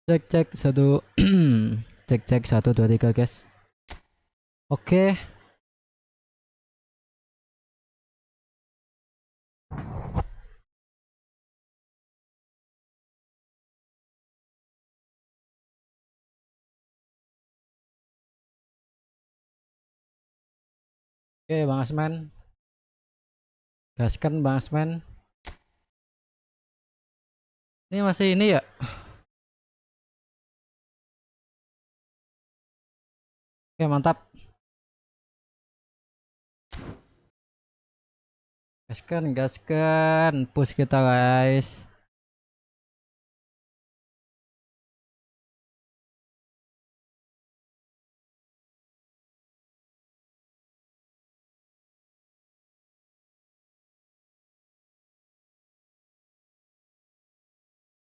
Cek cek satu. Cek cek 1 2 3 guys. Oke. Oke Bang Asmen, gaskan Bang Asmen. Ini masih ini ya. Oke mantap. Gaskan gaskan, push kita guys.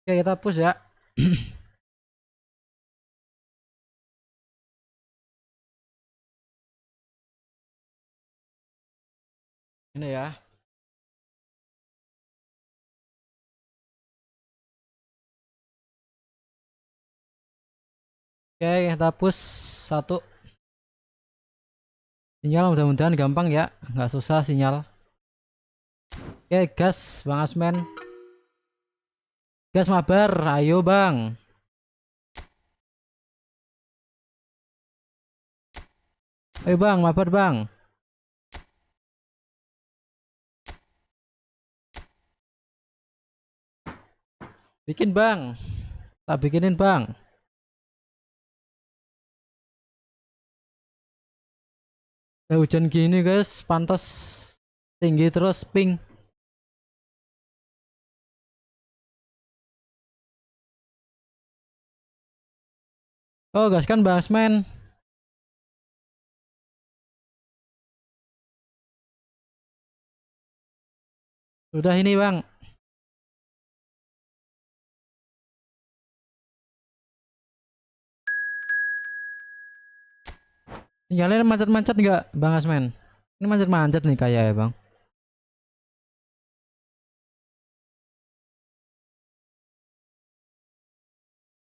Oke kita push ya. Ini ya. Oke kita push 1. Sinyal mudah-mudahan gampang ya, nggak susah sinyal. Oke gas Bang Asmen. Gas mabar, ayo Bang. Ayo Bang, mabar Bang. Bikin Bang. Tak bikinin Bang. Hujan gini guys, pantas tinggi terus ping. Oh gas kan Bang Asmen. Sudah ini Bang. Sinyalnya macet-macet nggak Bang Asmen? Ini macet-macet nih kayak ya Bang.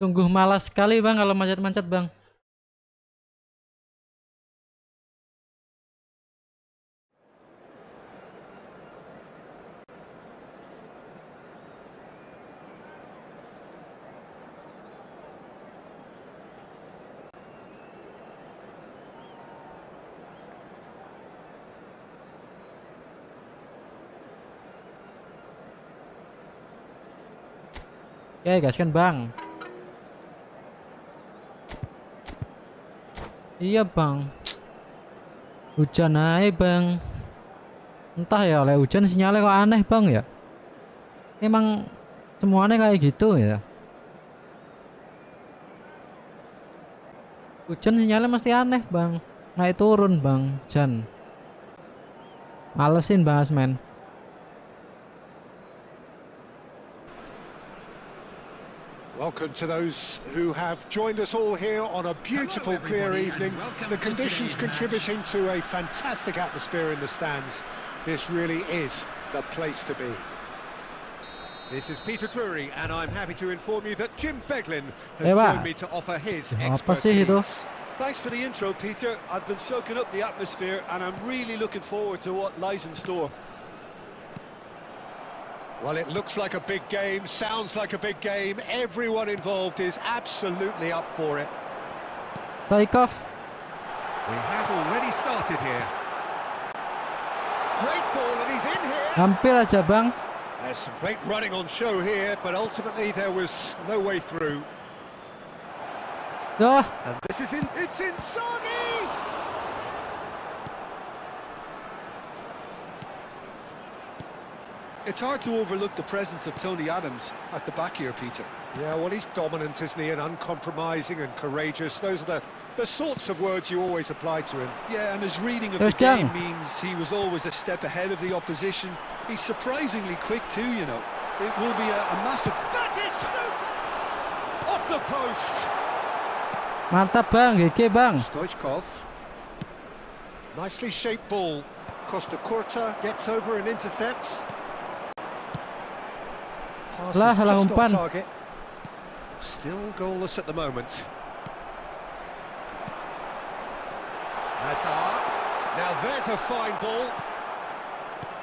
Sungguh malas sekali Bang kalau macet-macet Bang. Oke gas kan Bang. Iya Bang. Hujan naik Bang. Entah ya oleh hujan sinyalnya kok aneh Bang ya. Emang semuanya kayak gitu ya. Hujan sinyalnya mesti aneh Bang. Naik turun Bang. Jan. Malesin Bang Asmen. Welcome to those who have joined us all here on a beautiful, clear evening. The conditions contributing to a fantastic atmosphere in the stands. This really is the place to be. This is Peter Drury, and I'm happy to inform you that Jim Beglin has joined me to offer his expertise. Thanks for the intro, Peter. I've been soaking up the atmosphere, and I'm really looking forward to what lies in store. Well, it looks like a big game, sounds like a big game. Everyone involved is absolutely up for it. Take off. We have already started here. Great ball, and he's in here. Hampir aja Bang. There's some great running on show here, but ultimately there was no way through. Duh. And this is it's Inzaghi! It's hard to overlook the presence of Tony Adams at the back here, Peter. Yeah, well, he's dominant, isn't he, and uncompromising and courageous. Those are the sorts of words you always apply to him. Yeah, and his reading of the game means he was always a step ahead of the opposition. He's surprisingly quick too, you know. It will be a massive... That is Snooter! Off the post! Mantap Bang, YOKKK Bang. Stoichkov. Nicely shaped ball. Costa Curta gets over and intercepts. Lah, umpan. Still goalless at the moment. Hazard. Now there's a fine ball.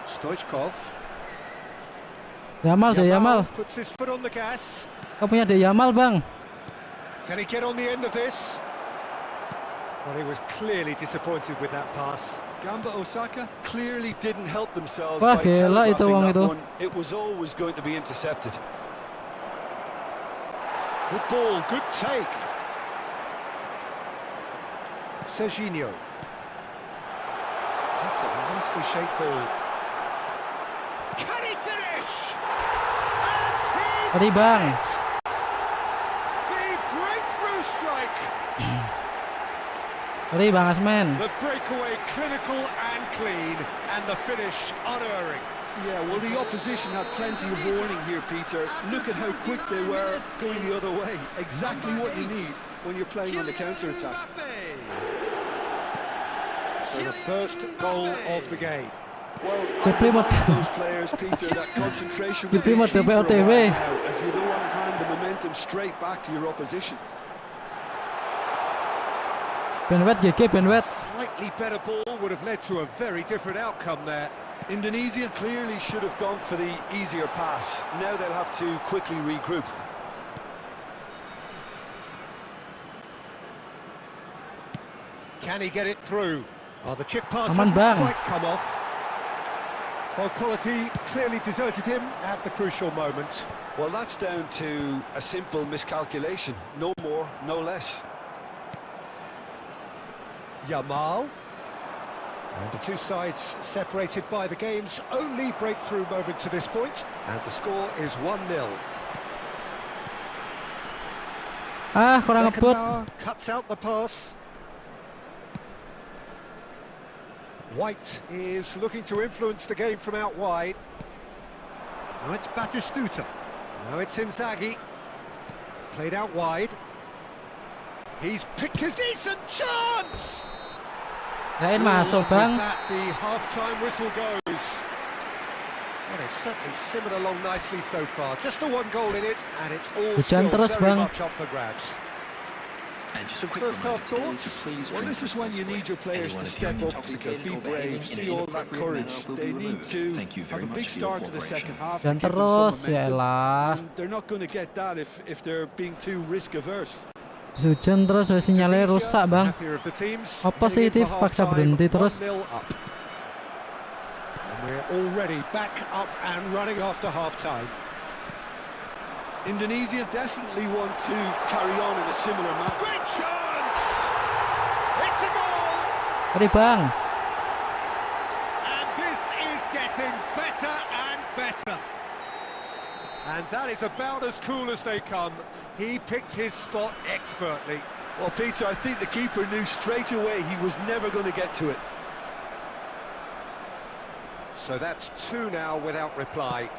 Stoichkov. Yamal deh, Yamal. Puts his foot on the gas. Kau punya deh Yamal, Bang. Can he get on the end of this? Well, he was clearly disappointed with that pass. Gamba Osaka clearly didn't help themselves Wah, by gila itu telegraphing wong that itu. one. It was always going to be intercepted. Good ball, good take. Serginho. That's a nicely shaped ball. Can he finish? And Tadi, Bang. the breakthrough strike. Tadi, Bang Asmen. The breakaway clinical and clean, and the finish unerring. Yeah, well, the opposition had plenty of warning here, Peter. Look at how quick they were going the other way. Exactly what you need when you're playing on the counter-attack. So the first goal of the game. Well, I Play remind what- those players, Peter, that concentration will be Play key what for a while OTW. now, as you don't want to hand the momentum straight back to your opposition. Benwet GK, Benwet. Slightly better ball would have led to a very different outcome there. Indonesia clearly should have gone for the easier pass. Now they'll have to quickly regroup. Can he get it through? Oh, the chip pass Aman, hasn't Bang. quite come off. Well, quality clearly deserted him at the crucial moment. Well, that's down to a simple miscalculation. No more, no less. Yamal. And the two sides separated by the game's only breakthrough moment to this point. And the score is 1-0. Ah, kurang ngebut. Beckenbauer cuts out the pass. White is looking to influence the game from out wide. Now it's Batistuta. Now it's Inzaghi. Played out wide. He's picked his decent chance! Kirain masuk, With Bang. that, the half-time whistle goes. Well, it's certainly simmered along nicely so far. Just the one goal in it, and it's all Hujan still terus, very Bang. much up for grabs. And just a quick First half reminder thoughts? to please Well, drink this is when you need your players Anyone to appearing step up, intoxicated Peter. Be or behaving brave, in see an all that inappropriate courage. manner will They be need removed. to Thank you very have a much big for your start to the cooperation. second half to Dan give them terus, some ya momentum. elah. And they're not going to get that if they're being too risk-averse. Hujan terus, sinyalnya rusak, Bang. Happier of the teams. Apa sih Heading itu into paksa half-time, berhenti terus? 1-0 up. And we're already back up and running after half-time. Indonesia definitely want to carry on in a similar manner. Great chance! It's a goal! Tadi, Bang. And this is getting better and better. And that is about as cool as they come. He picked his spot expertly. Well, Peter, I think the keeper knew straight away he was never going to get to it. So that's 2 now without reply.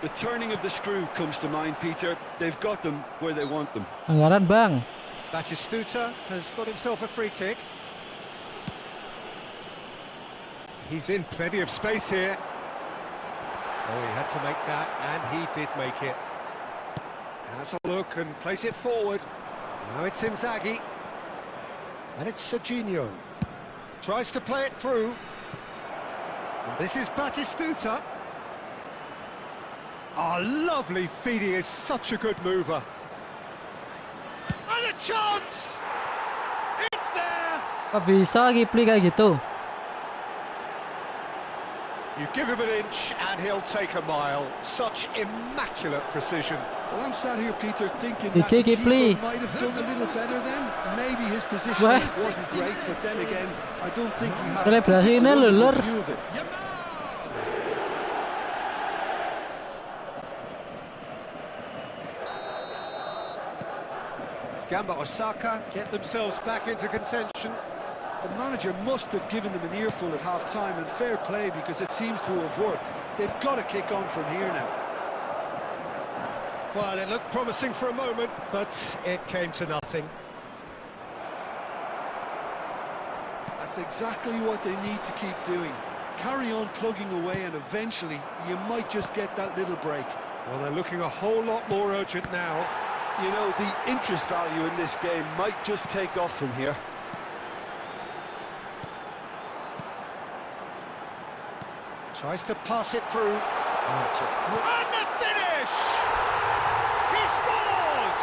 The turning of the screw comes to mind, Peter. They've got them where they want them. Anggaran, Bang. Batistuta has got himself a free kick. He's in plenty of space here. Oh, he had to make that, and he did make it. Has a look and place it forward. Now it's Inzaghi. And it's Serginho. Tries to play it through. And this is Batistuta. Oh, lovely feed. He is such a good mover. And a chance! It's there! Kok bisa Kipli kayak gitu? You give him an inch and he'll take a mile. Such immaculate precision. Well, I'm sat here, Peter, thinking He that the kick it, please. keeper might have done a little better then. Maybe his position What? wasn't great, but then again, I don't think he had Selebrasinya a lulur. view of it. Gamba Osaka get themselves back into contention. The manager must have given them an earful at half-time, and fair play, because it seems to have worked. They've got to kick on from here now. Well, it looked promising for a moment, but it came to nothing. That's exactly what they need to keep doing. Carry on plugging away, and eventually you might just get that little break. Well, they're looking a whole lot more urgent now. You know, the interest value in this game might just take off from here. Tries to pass it through. And the finish! He scores!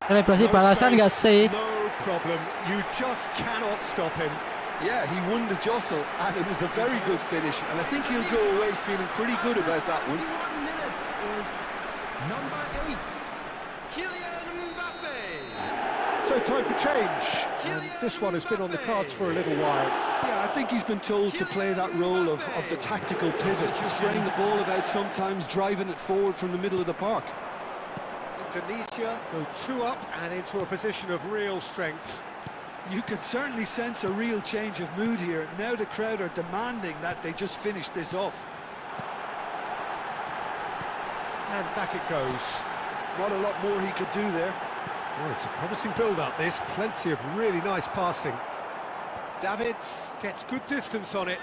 Selebrasi balasan nggak sih? No problem. You just cannot stop him. Yeah, he won the jostle, and it was a very good finish, and I think he'll go away feeling pretty good about that one. Number 8, Kylian Mbappe. So time for change. And this one has been on the cards for a little while. Yeah, I think he's been told to play that role of the tactical pivot, spraying the ball about sometimes, driving it forward from the middle of the park. Indonesia go 2 up and into a position of real strength. You could certainly sense a real change of mood here. Now the crowd are demanding that they just finish this off. And back it goes. Not a lot more he could do there. Oh, it's a promising build-up, this. Plenty of really nice passing. Davids Gets good distance on it.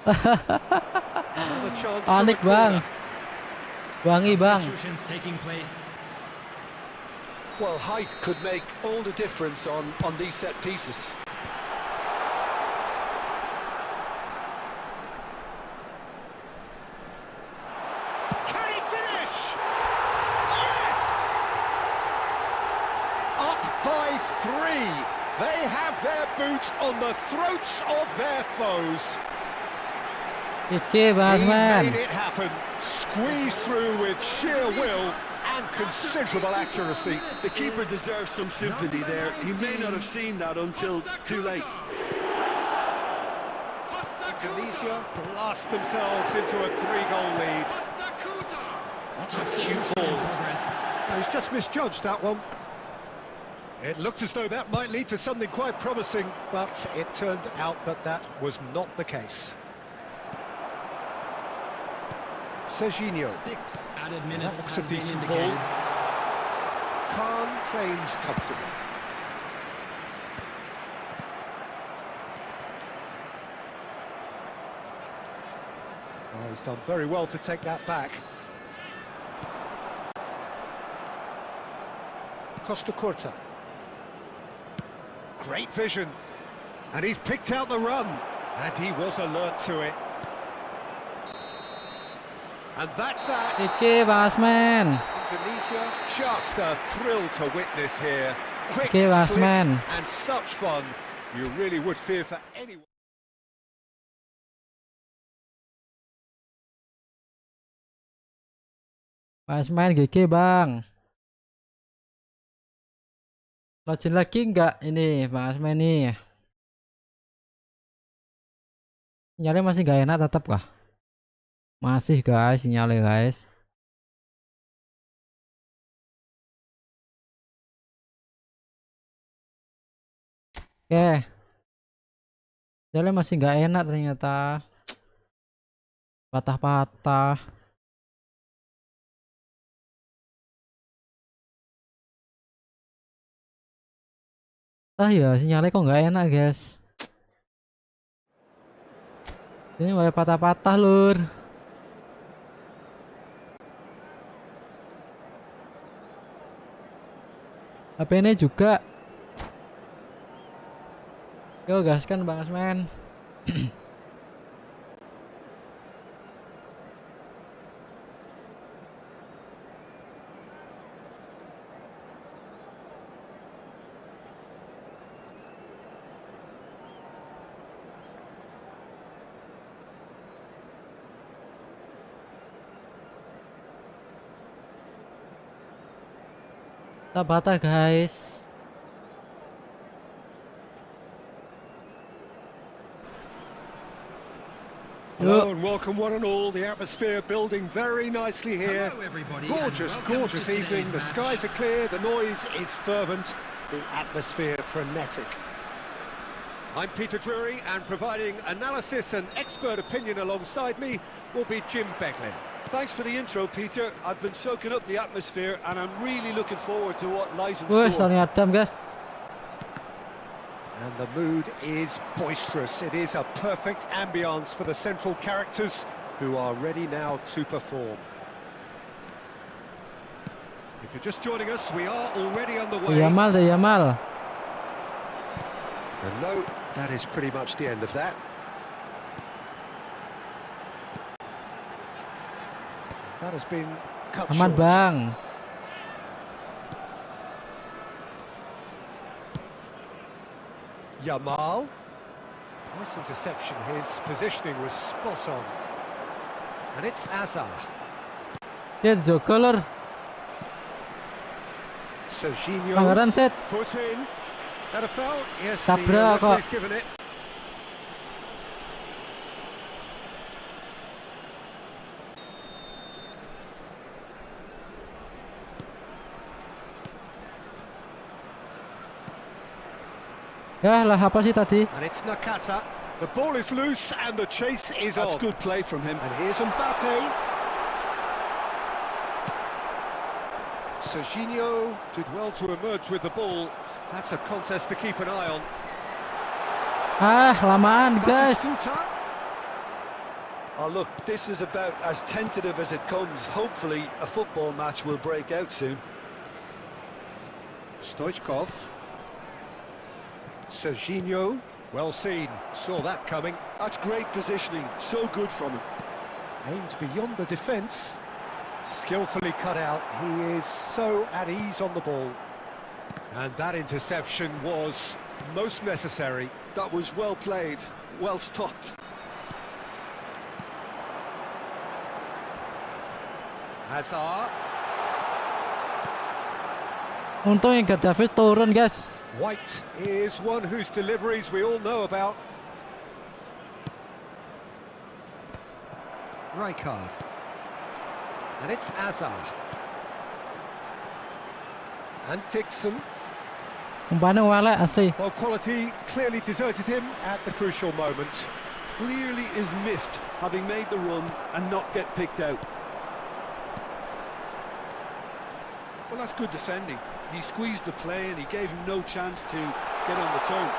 another chance from the Panik bang. corner. Wangi bang. Well, height could make all the difference on these set pieces. Can he finish? Yes! Up by 3. They have their boots on the throats of their foes. YOKKK Bang He man. made it happen. Squeezed through with sheer will and considerable accuracy. The keeper deserves some sympathy there. He may not have seen that until too late. Indonesia blast themselves into a 3-goal lead. That's a cute ball. No, he's just misjudged that one. It looked as though that might lead to something quite promising, but it turned out that that was not the case. Serginho. 6 added That minutes looks a has been decent indicated. ball. Khan claims comfortably. Oh, he's done very well to take that back. Costa Curta. Great vision. And he's picked out the run. And he was alert to it. And that's that. YOKKK Basman. Indonesia, just a thrill to witness here. Quick, YOKKK slick, Basman. and such fun. You really would fear for anyone. Basman YOKKK bang. Login lagi nggak ini Basman nih? Sinyalnya masih nggak enak tetap kah? Masih guys sinyalnya guys. Oke. Sinyalnya masih nggak enak ternyata. Patah-patah. Ah ya sinyalnya kok nggak enak guys. Ini mulai patah-patah lur. HP ini juga. Yo gaskan Bang Asmen. Tabata guys. Hello and welcome one and all. The atmosphere building very nicely here. Hello, everybody, Gorgeous, and welcome gorgeous to today's evening. The match. skies are clear, the noise is fervent, the atmosphere frenetic. I'm Peter Drury, and providing analysis and expert opinion alongside me will be Jim Beglin. Thanks for the intro, Peter. I've been soaking up the atmosphere, and I'm really looking forward to what lies in Wih, store. Tony Adam guys. And the mood is boisterous. It is a perfect ambience for the central characters who are ready now to perform. If you're just joining us, we are already underway. Yamal. And no, that is pretty much the end of that. That has been cut Aman short. bang. Yamal. Nice interception. His positioning was spot on. And it's Azar. Dia joker. Serginho. Pelanggaran set. Foot in. That a foul? Yes, Tabrak the kok. referee's given it. Ya lah apa sih tadi? And it's Nakata. The ball is loose and the chase is That's on. good play from him. And here's Mbappe. Serginho Did well to emerge with the ball. That's a contest to keep an eye on. Lamaan guys. Batistuta. Oh, look, this is about as tentative as it comes. Hopefully, a football match will break out soon. Stoichkov. Serginho. Well seen. Saw that coming. That's great positioning. So good from him. Aimed beyond the defence. Skillfully cut out. He is so at ease on the ball. And that interception was most necessary. That was well played, well stopped. Hazard. Untung yang Davis turun guys. White is one whose deliveries we all know about. Rijkaard. And it's Azar. And Dixon. Umpannya walek asli. Well, quality clearly deserted him at the crucial moment. Clearly is miffed, having made the run and not get picked out. Well, that's good defending. He squeezed the play and he gave him no chance to get on the turn.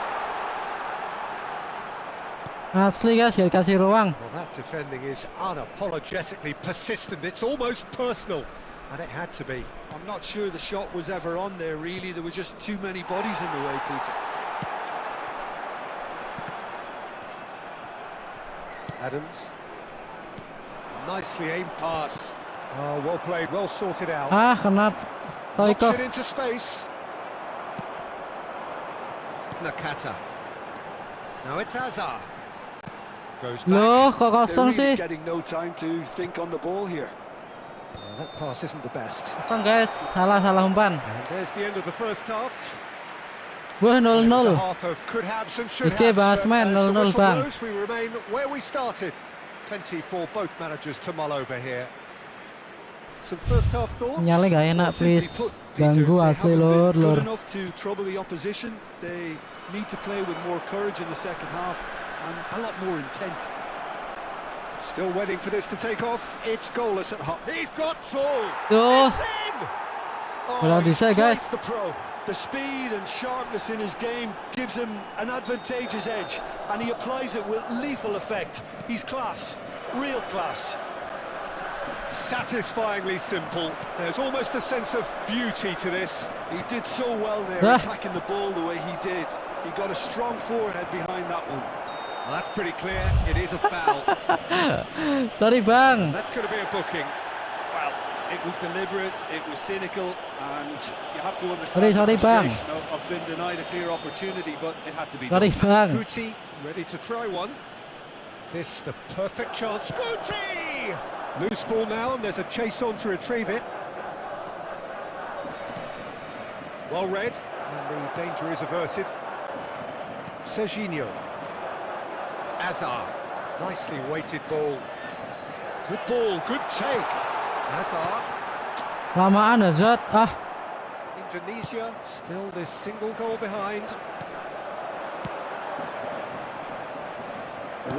Asli guys, gak dikasih ruang. Well, that defending is unapologetically persistent. It's almost personal, and it had to be. I'm not sure the shot was ever on there, really. There were just too many bodies in the way, Peter. Adams. Nicely aimed pass. Oh, well played, well sorted out. Kena Knocks Stoichkov. it into space. Nakata. Now it's Azar. Goes back. Loh, kok kosong They're sih? really getting no time to think on the ball here. Well, that pass isn't the best. Kosong guys, salah umpan. And there's the end of the first half. Wah, It was a 0-0. half of could haves and should Oke, haves, bahas but main, as the 0-0 whistle bang. blows, we remain where we started. Plenty for both managers to mull over here. Some first half thoughts. Sinyalnya gak enak Simply please. put, Peter, Ganggu they asli haven't lur. been good enough to trouble the opposition. They need to play with more courage in the second half and a lot more intent. Still waiting for this to take off. It's goalless at half. He's got two. Tuh, It's in. Udah he's bisa, quite guys. the pro. The speed and sharpness in his game gives him an advantageous edge, and he applies it with lethal effect. He's class, real class. Satisfyingly simple. There's almost a sense of beauty to this. He did so well there, Ah. attacking the ball the way he did. He got a strong forehead behind that one. Well, that's pretty clear. It is a foul. sorry bang. That's going to be a booking. Well, it was deliberate, it was cynical, and you have to Sorry, understand the bang. frustration of being denied a clear opportunity, but it had to be Sorry done. bang. Guti Ready to try one. This the perfect chance. Guti! Loose ball now, and there's a chase on to retrieve it. Well read, and the danger is averted. Serginho. Azar. Nicely weighted ball. Good ball, good take. Azar. Lamaan Hazard. Indonesia still this single goal behind.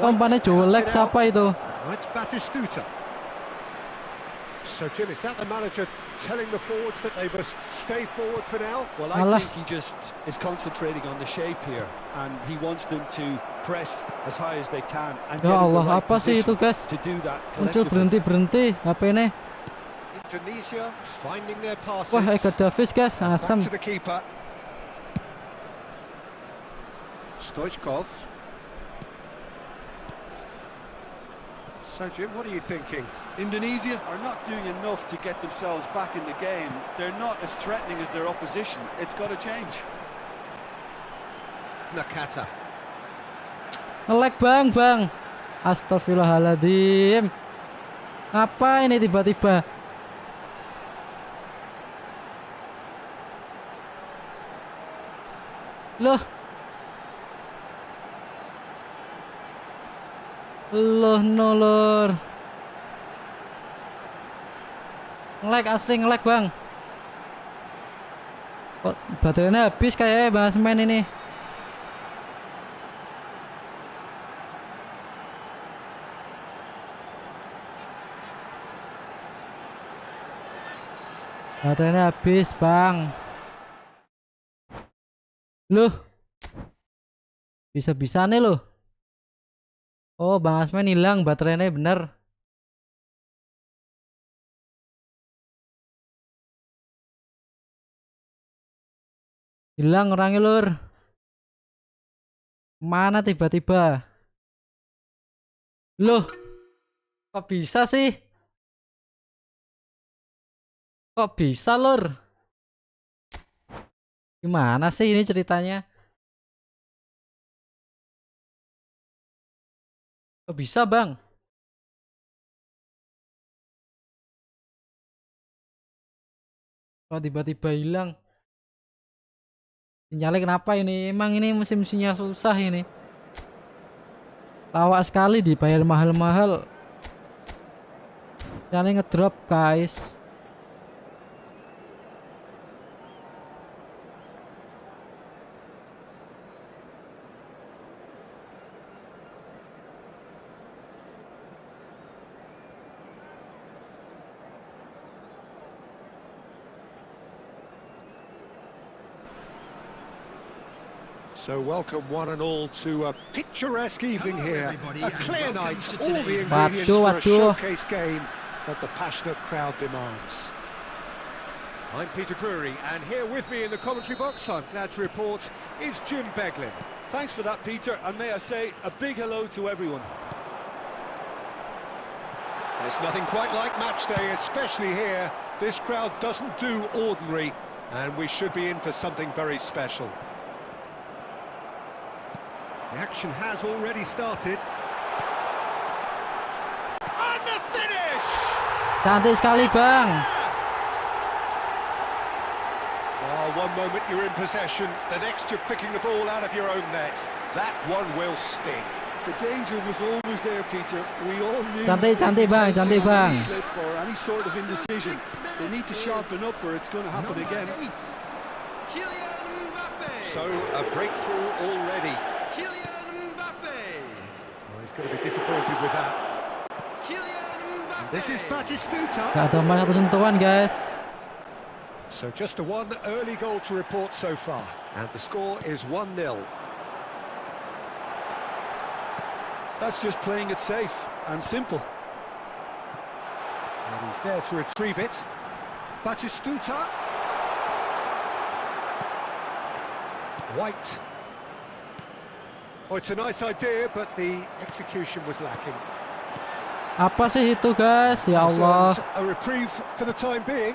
Umpannya jelek siapa itu? Oh, it's Batistuta. So, Jim, is that the manager telling the forwards that they must stay forward for now? Well, I think he just is concentrating on the shape here, and he wants them to press as high as they can and get in the right apa sih itu, position guys? to do that Muncul collectively. berhenti HP ini. Indonesia finding their passes. Wah, Eka Davis, guys, asam. Back to the keeper. Stoichkov. So, Jim, what are you thinking? Indonesia are not doing enough to get themselves back in the game. They're not as threatening as their opposition. It's got to change. Nakata. Nge-lag, bang. Astagfirullahaladzim. Apa ini tiba-tiba? Loh, nolor. Nge-lag, asli nge-lag, bang. Kok baterainya habis kayaknya Bang Asmen ini. Baterainya habis, bang. Loh, bisa-bisa nih loh. Oh, Bang Asmen hilang baterainya, bener. Hilang orangnya, lur. Mana tiba-tiba? Loh, kok bisa sih? Kok bisa, lur? Gimana sih ini ceritanya? Kok bisa, bang? Kok tiba-tiba hilang? Sinyalnya kenapa ini? Emang ini musim sinyal susah ini. Lawak sekali, dibayar mahal-mahal. Sinyalnya ngedrop, guys. So welcome one and all to a picturesque evening here. A clear night, all the ingredients for a showcase game that the passionate crowd demands. I'm Peter Drury, and here with me in the commentary box, I'm glad to report, is Jim Beglin. Thanks for that, Peter, and may I say a big hello to everyone. There's nothing quite like match day, especially here. This crowd doesn't do ordinary, and we should be in for something very special. The action has already started. And the finish! Cantik sekali, bang. Oh, one moment you're in possession, the next you're picking the ball out of your own net. That one will sting. The danger was always there, Peter. We all knew. Cantik bang, cantik bang. Any slip or any sort of indecision, they need to sharpen up, or it's going to happen again. So a breakthrough already. He's going to be disappointed with that. This is Batistuta. Gak ada satu sentuhan, guys. So just a one early goal to report so far. And the score is 1-0. That's just playing it safe and simple. And he's there to retrieve it. Batistuta. White. Oh, it's a nice idea, but the execution was lacking. Apa sih itu, guys? Ya Allah. A reprieve for the time being.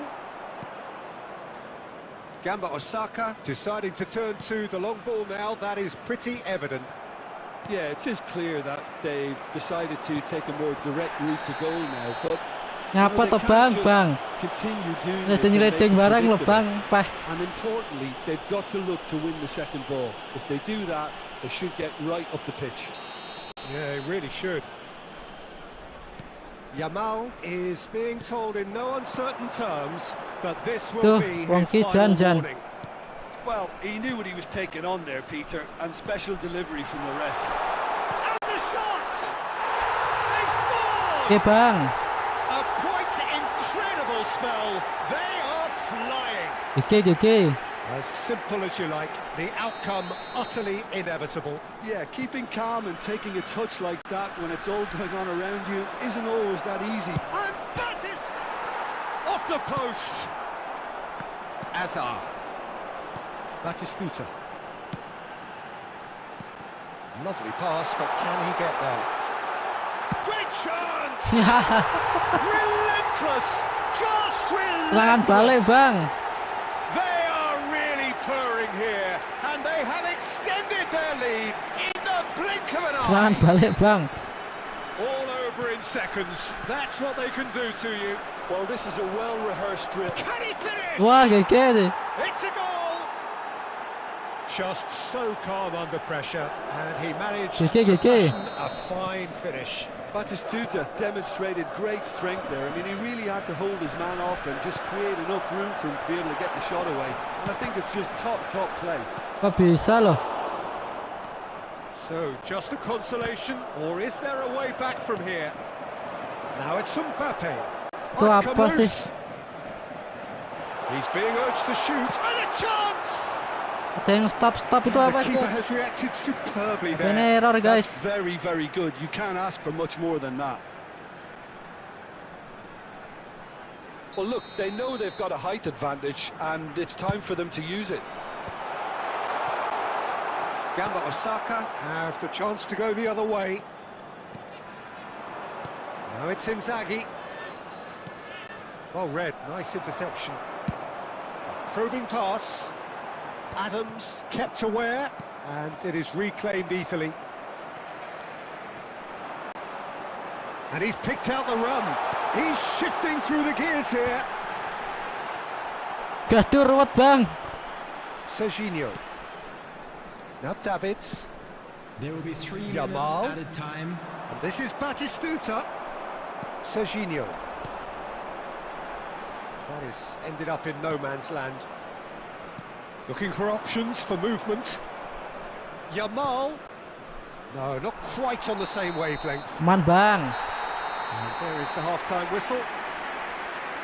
Gamba Osaka Deciding to turn to the long ball now, that is pretty evident. Yeah, it is clear that they've decided to take a more direct route to goal now, but Ngapa tuh, bang? continue doing Ini this and make it nyeleting barang loh, predictable. bang. And importantly, they've got to look to win the second ball. If they do that, they should get right up the pitch. Yeah, they really should. Yamal is being told in no uncertain terms that this Tuh, will be his Wongki final Jan. warning. Well, he knew what he was taking on there, Peter, and special delivery from the ref. And the shot! They've scored! Oke, bang. A quite incredible terrible spell. They are flying. YOKKK. As simple as you like, the outcome utterly inevitable. Yeah, keeping calm and taking a touch like that when it's all going on around you isn't always that easy. And that is off the post. Azar. Batistuta. Lovely pass, but can he get there? Great chance. Relentless. Just Serangan balik, relentless. Bang. They are really purring here, and they have extended their lead in the blink of an Serangan eye. balik, Bang. All over in seconds. That's what they can do to you. Well, this is a well-rehearsed drill. Can he finish? Wah, YOKKK nih. It's a goal. Just so calm under pressure, and he managed YOKKK. to fashion a fine finish. Batistuta demonstrated great strength there. I mean, he really had to hold his man off and just create enough room for him to be able to get the shot away. And I think it's just top play. Kok bisa loh? So, just a consolation, or is there a way back from here? Now it's Mbappe. Itu Oh, it's come apa sih? loose. He's being urged to shoot, and a chance! Ada yang stop itu The apa sih? keeper has reacted superbly Ini there. error, guys. That's very, very good. You can't ask for much more than that. Well, look, they know they've got a height advantage, and it's time for them to use it. Gamba Osaka have the chance to go the other way. Now it's Inzaghi. Well read, nice interception. A probing pass. Adams kept aware, and it is reclaimed easily. And he's picked out the run. He's shifting through the gears here. Gaduh ruwet, Bang. Serginho. Now Davids. There will be 3 minutes Yamal. added time. And this is Batistuta. Serginho. That is ended up in no man's land. Looking for options for movement. Yamal. No, not quite on the same wavelength. Man, Bang. And there is the half-time whistle.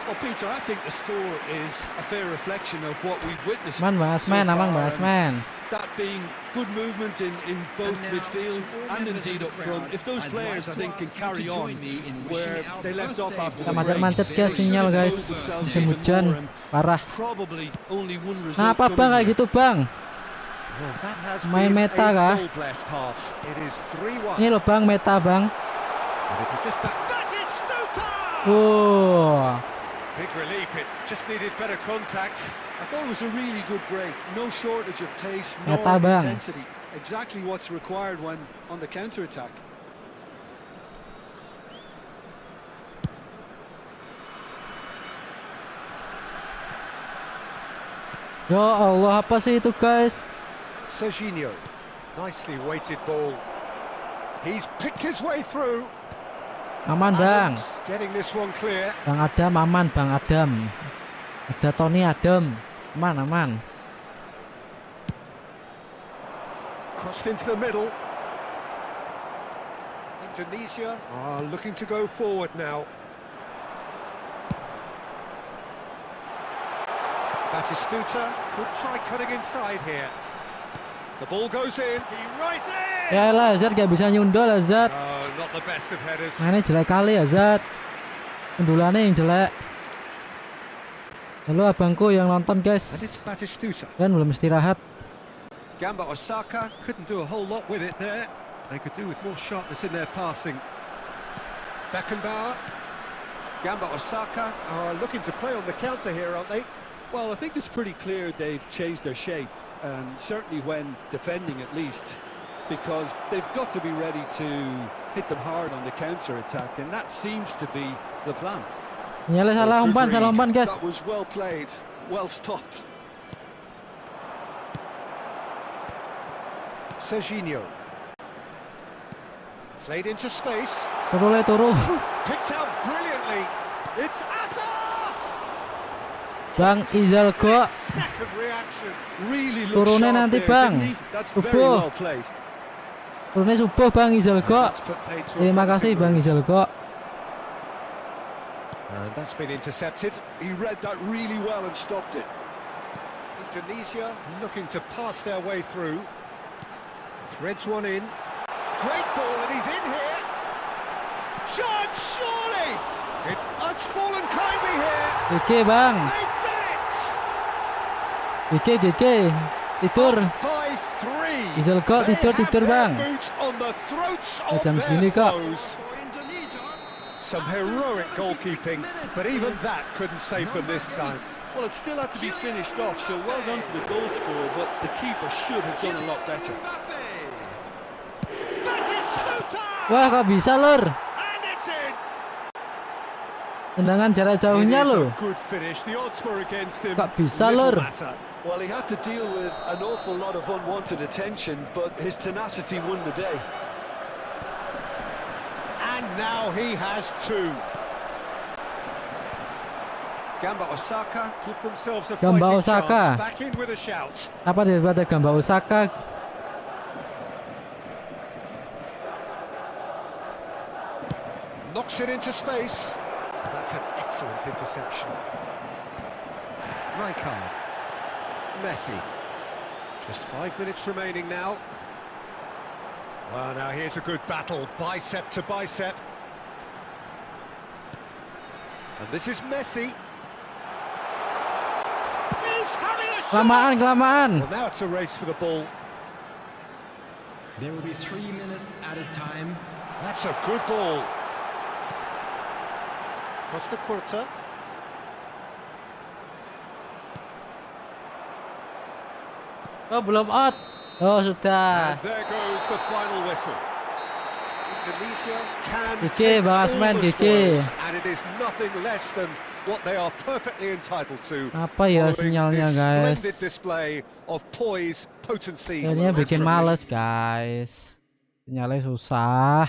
Well, Peter, I think the score is a fair reflection of what we've witnessed Man, bahas so man, far, amang bahas and man. that being good movement in both And now, midfield to all and members indeed of up the front. crowd, If those I'd players, like I think, to can ask you to carry on join me in where wishing our they left off birthday after Kita the boy break, macet-macet they guys, should sinyal have guys. imposed themselves Musim even hujan, more, and parah. probably only one result Kenapa coming Bang kayak here. gitu, Bang? Well, that has Main been meta a kah? goal-blessed half. It is 3-1. Ini loh, Bang, meta, Bang. And if you just back... Wow. Big relief, it just needed better contact. I thought it was a really good break. No shortage of pace, no Meta, Bang. intensity. Exactly what's required when on the counter-attack. Ya Allah, apa sih itu, guys? Serginho. Nicely weighted ball. He's picked his way through. Aman, Bang. Adams getting this one clear. Bang Adam aman, Bang Adam. Ada Tony Adam. Aman, aman. Crossed into the middle. Indonesia are looking to go forward now. Batistuta could try cutting inside here. The ball goes in. He rises. Ya elah, Hazard gak bisa nyundul, Hazard. Oh, not the best of headers. Mainnya jelek kali, Hazard. Sundulannya yang jelek. Halo abangku yang nonton, And guys. it's Batistuta. Kalian belum istirahat. Gamba Osaka couldn't do a whole lot with it there. They could do with more sharpness in their passing. Beckenbauer. Gamba Osaka are looking to play on the counter here, aren't they? Well, I think it's pretty clear they've changed their shape, certainly when defending at least, because they've got to be ready to hit them hard on the counter-attack, and that seems to be the plan. Nyala salah umpan, guys. That was well played, well stopped. Serginho. Played into space. Turu. Picked out brilliantly. It's Azar! Bang Izalgo. Second reaction. Really looked Turunnya sharp nanti, there, Bang. didn't he? That's very Subuh. well played. Turunnya subuh, Bang Izalgo. That's put paid to a Terima promising kasih, Bang move. Izalgo. And that's been intercepted. He read that really well and stopped it. Indonesia looking to pass their way through. Threads one in. Great ball, and he's in here. Shot, surely! It's fallen kindly here. GG bang. They've done it! GG tidur. By three. Diesel kok They tidur have their bang. boots on the throats of Jam their segini kok. foes. Some heroic goalkeeping, but even that couldn't save them this time. Well, it still had to be finished off, so well done to the goal scorer, but the keeper should have done a lot better. Wah, kok bisa lur? And it's in. Tendangan jarak jauhnya It is loh. a good finish. The odds were against him. Kok bisa Little lur? matter. Well, he had to deal with an awful lot of unwanted attention, but his tenacity won the day. And now he has two. Gamba Osaka give themselves a Gamba fighting Osaka. chance. Back in with a shout. Apa daripada Gamba Osaka? Knocks it into space. That's an excellent interception. Rijkaard. Messi. Just 5 minutes remaining now. Well, now here's a good battle, bicep to bicep. And this is Messi. He's having a shot! Kelamaan. Well, now it's a race for the ball. There will be 3 minutes added time. That's a good ball. Costa Curta. Oh, belum out. Oh, sudah. And there goes the final whistle. Indonesia can GG, take Bang all Asmen, the GG. spoils, and it is nothing less than what they are perfectly entitled to. Apa ya following sinyalnya, this guys? splendid display of poise, potency. Sinyalnya and bikin precision. males, guys. Sinyalnya susah.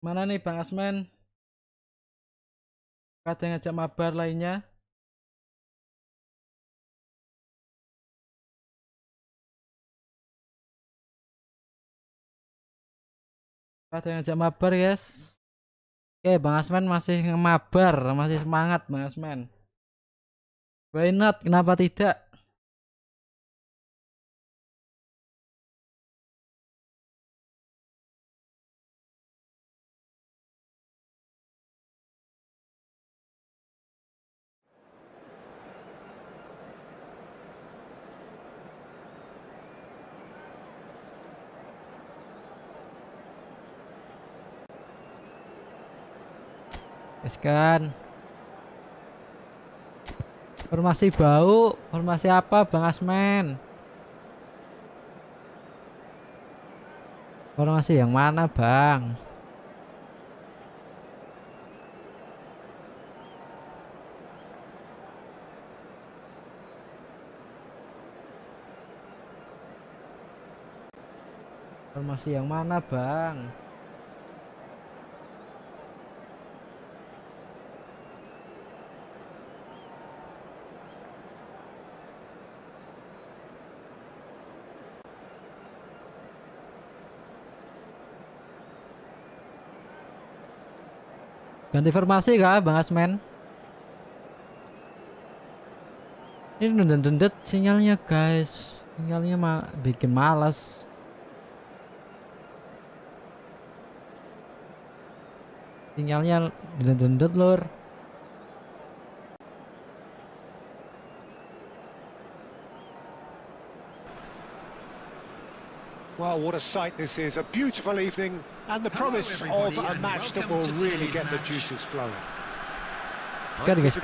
Mana nih Bang Asmen? Ada yang ngajak mabar lainnya? Ada yang ngajak mabar, guys. Oke, Bang Asmen masih ngemabar, masih semangat Bang Asmen. Why not? Kenapa tidak? Yes kan. Formasi bau, formasi apa Bang Asmen? Formasi yang mana Bang? Formasi yang mana Bang? Ganti formasi kah Bang Asmen? Ini dendet sinyalnya guys. Sinyalnya bikin malas. Sinyalnya dendet lur. Well, what a sight this is. A beautiful evening and the promise of a match that will really get the juices flowing. Sekarang guys,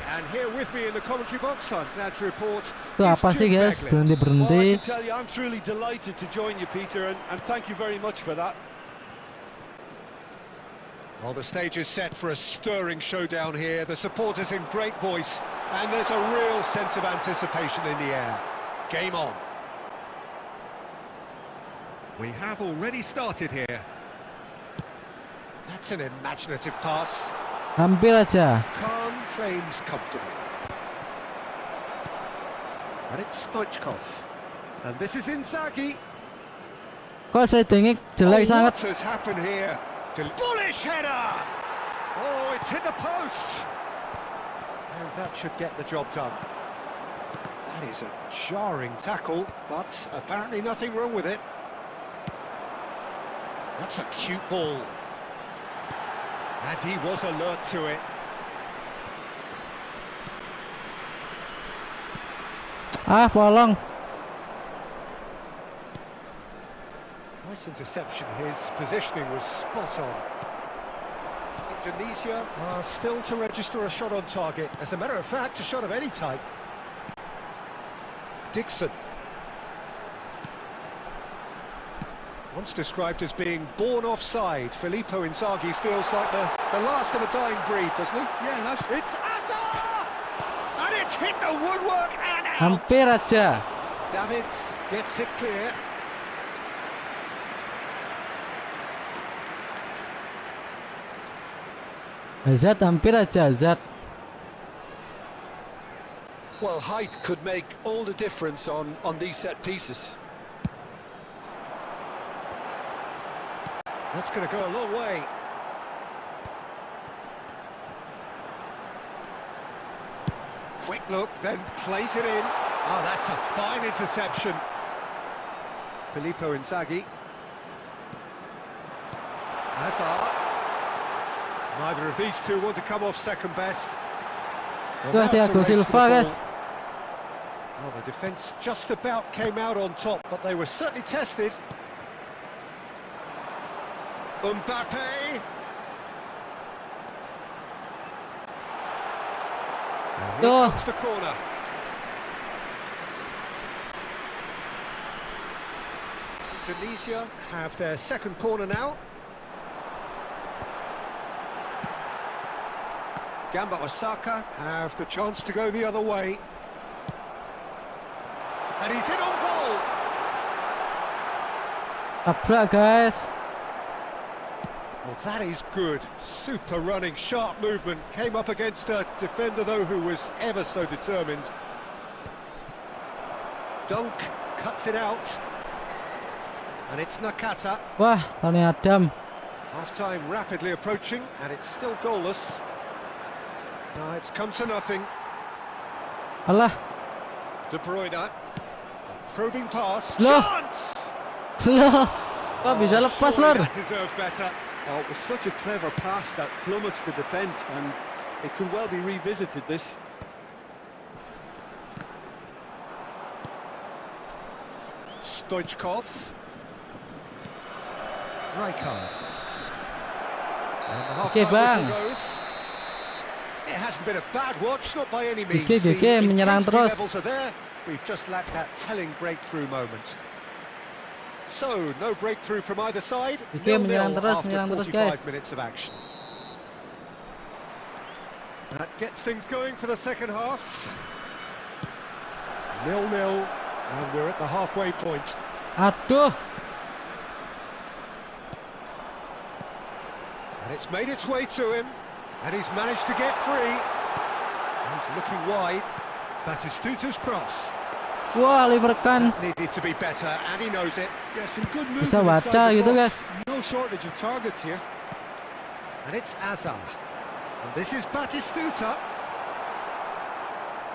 And here with me in the commentary box, I'm glad to report. Itu apa sih guys? Well, I Berhenti. can tell you, I'm truly delighted to join you, Peter, and thank you very much for that. Well, the stage is set for a stirring showdown here. The supporters in great voice, and there's a real sense of anticipation in the air. Game on. We have already started here. That's an imaginative pass. Hampir aja. Khan claims comfortably. And it's Stoichkov. And this is Inzaghi. Kok settingnya jelek Oh, sangat. what has happened here? Bullish header! Oh, it's hit the post! And that should get the job done. That is a jarring tackle, but apparently nothing wrong with it. That's a cute ball. And he was alert to it. Bolong. Nice interception. His positioning was spot on. Indonesia are still to register a shot on target. As a matter of fact, a shot of any type. Dixon. Once described as being born offside, Filippo Inzaghi feels like the last of a dying breed, doesn't he? Yeah, that's... It's Azar! And it's hit the woodwork and out! Hampir aja. Davids gets it clear. Hazard hampir aja Hazard. Well, height could make all the difference on these set pieces. That's going to go a long way. Quick look, then plays it in. Oh, that's a fine interception. Filippo Inzaghi. Hazard. Neither of these two want to come off second best. Well, that's a race to the ball. Well, the defence just about came out on top, but they were certainly tested. Mbappe. And here comes the corner. Indonesia have their second corner now. Gamba Osaka have the chance to go the other way. And he's hit on goal. Tabrak guys. Well, that is good. Super running, sharp movement. Came up against a defender, though, who was ever so determined. Dunk cuts it out. And it's Nakata. Wah, Tony Adam. Half-time rapidly approaching, and it's still goalless. No, it's come to nothing. Alah. De Bruyne. A probing pass. Loh. Chance! Loh. Kok bisa lepas, Surely Lor? that deserved better. Oh, it was such a clever pass that flummoxed the defence, and it could well be revisited, this. Stoichkov. Rijkaard. And the half-time bang. whistle goes. It hasn't been a bad watch, not by any means. YOKKK menyerang intensity terus. levels are there. We've just lacked that telling breakthrough moment. So, no breakthrough from either side. YOKKK menyerang 0-0 terus, after menyerang terus, 45 guys. minutes of action. That gets things going for the second half. 0-0, and we're at the halfway point. Aduh. And it's made its way to him, and he's managed to get free. He's looking wide. Batistuta's cross. Wah, Liverkan. Needed to be better, and he knows it. Yeah, some good movement Bisa baca inside the gitu, box. guys. No shortage of targets here. And it's Azar. And this is Batistuta.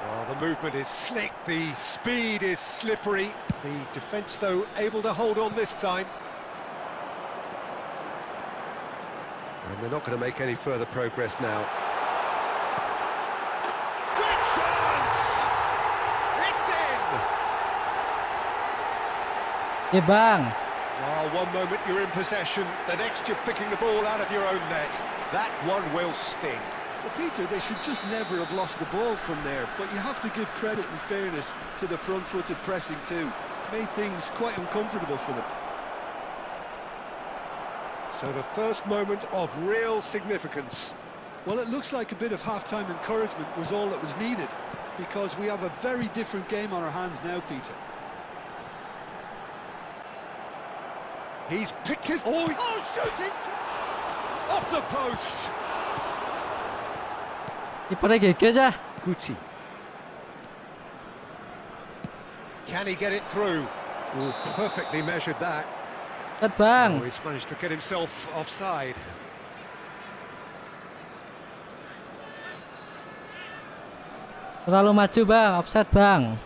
Well, the movement is slick, the speed is slippery. The defence, though, able to hold on this time. And they're not going to make any further progress now. Good chance! It's in! Bang. Well, one moment you're in possession, the next you're picking the ball out of your own net. That one will sting. Well, Peter, they should just never have lost the ball from there, but you have to give credit and fairness to the front-footed pressing too. Made things quite uncomfortable for them. So the first moment of real significance. Well, it looks like a bit of half-time encouragement was all that was needed, because we have a very different game on our hands now, Peter. He's picked his... Oh, shooting! Off the post! Kipernya GG aja. Guti. Can he get it through? Oh, perfectly measured that. Bang. Oh, he's managed to get himself offside. Terlalu maju bang, offset bang.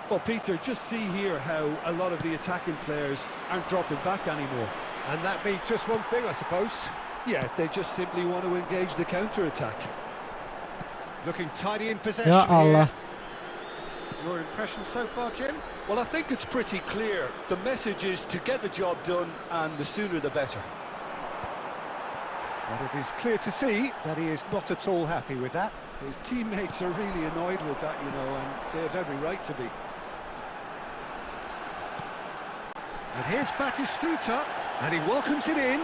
Well, Peter, just see here how a lot of the attacking players aren't dropping back anymore. And that means just one thing, I suppose. Yeah, they just simply want to engage the counter-attack. Looking tidy in possession Ya Allah. here. Your impression so far, Jim? Well, I think it's pretty clear. The message is to get the job done, and the sooner the better. But it is clear to see that he is not at all happy with that. His teammates are really annoyed with that, you know, and they have every right to be. And here's Batistuta, and he welcomes it in.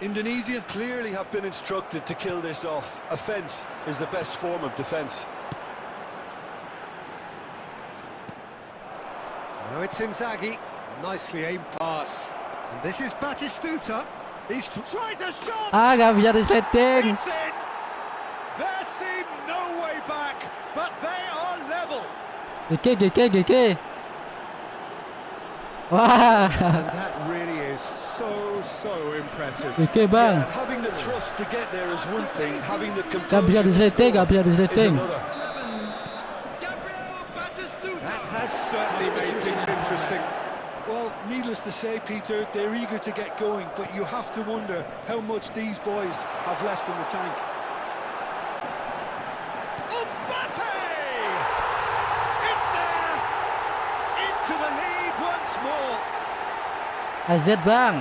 Indonesia clearly have been instructed to kill this off. Offence is the best form of defence. Now it's Inzaghi, nicely aimed pass. And this is Batistuta. He tries a shot! Gak bisa disetting. It's in! There seemed no way back, but they are level. GG. Wah. And that really is so impressive. GG bang. Yeah, having the thrust to get there is one thing, having the Gak composure bisa to disetting, score gak bisa is disetting. another. That has certainly made things interesting. Well, needless to say, Peter, they're eager to get going, but you have to wonder how much these boys have left in the tank. Mbappe! It's there! Into the lead once more. AZ bang.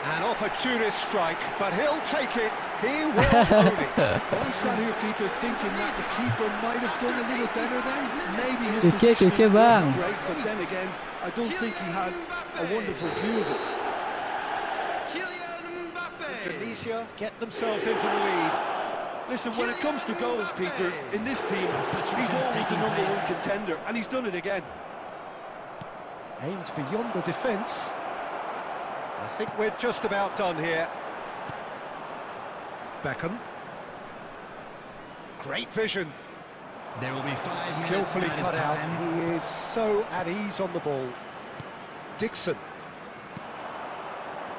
An opportunist strike, but he'll take it. He will own it. Well, I'm sat here, Peter, thinking that the keeper might have done a little better then. Maybe his GG positioning bang. wasn't great, but then again, I don't think he had a wonderful view of it. Tunisia get themselves into the lead. Listen, when it comes to goals, Peter, in this team, he's always the #1 contender, and he's done it again. Aimed beyond the defence. I think we're just about done here. Beckham. Great vision. There will be 5 Skillfully minutes cut added out. time. He is so at ease on the ball. Dixon.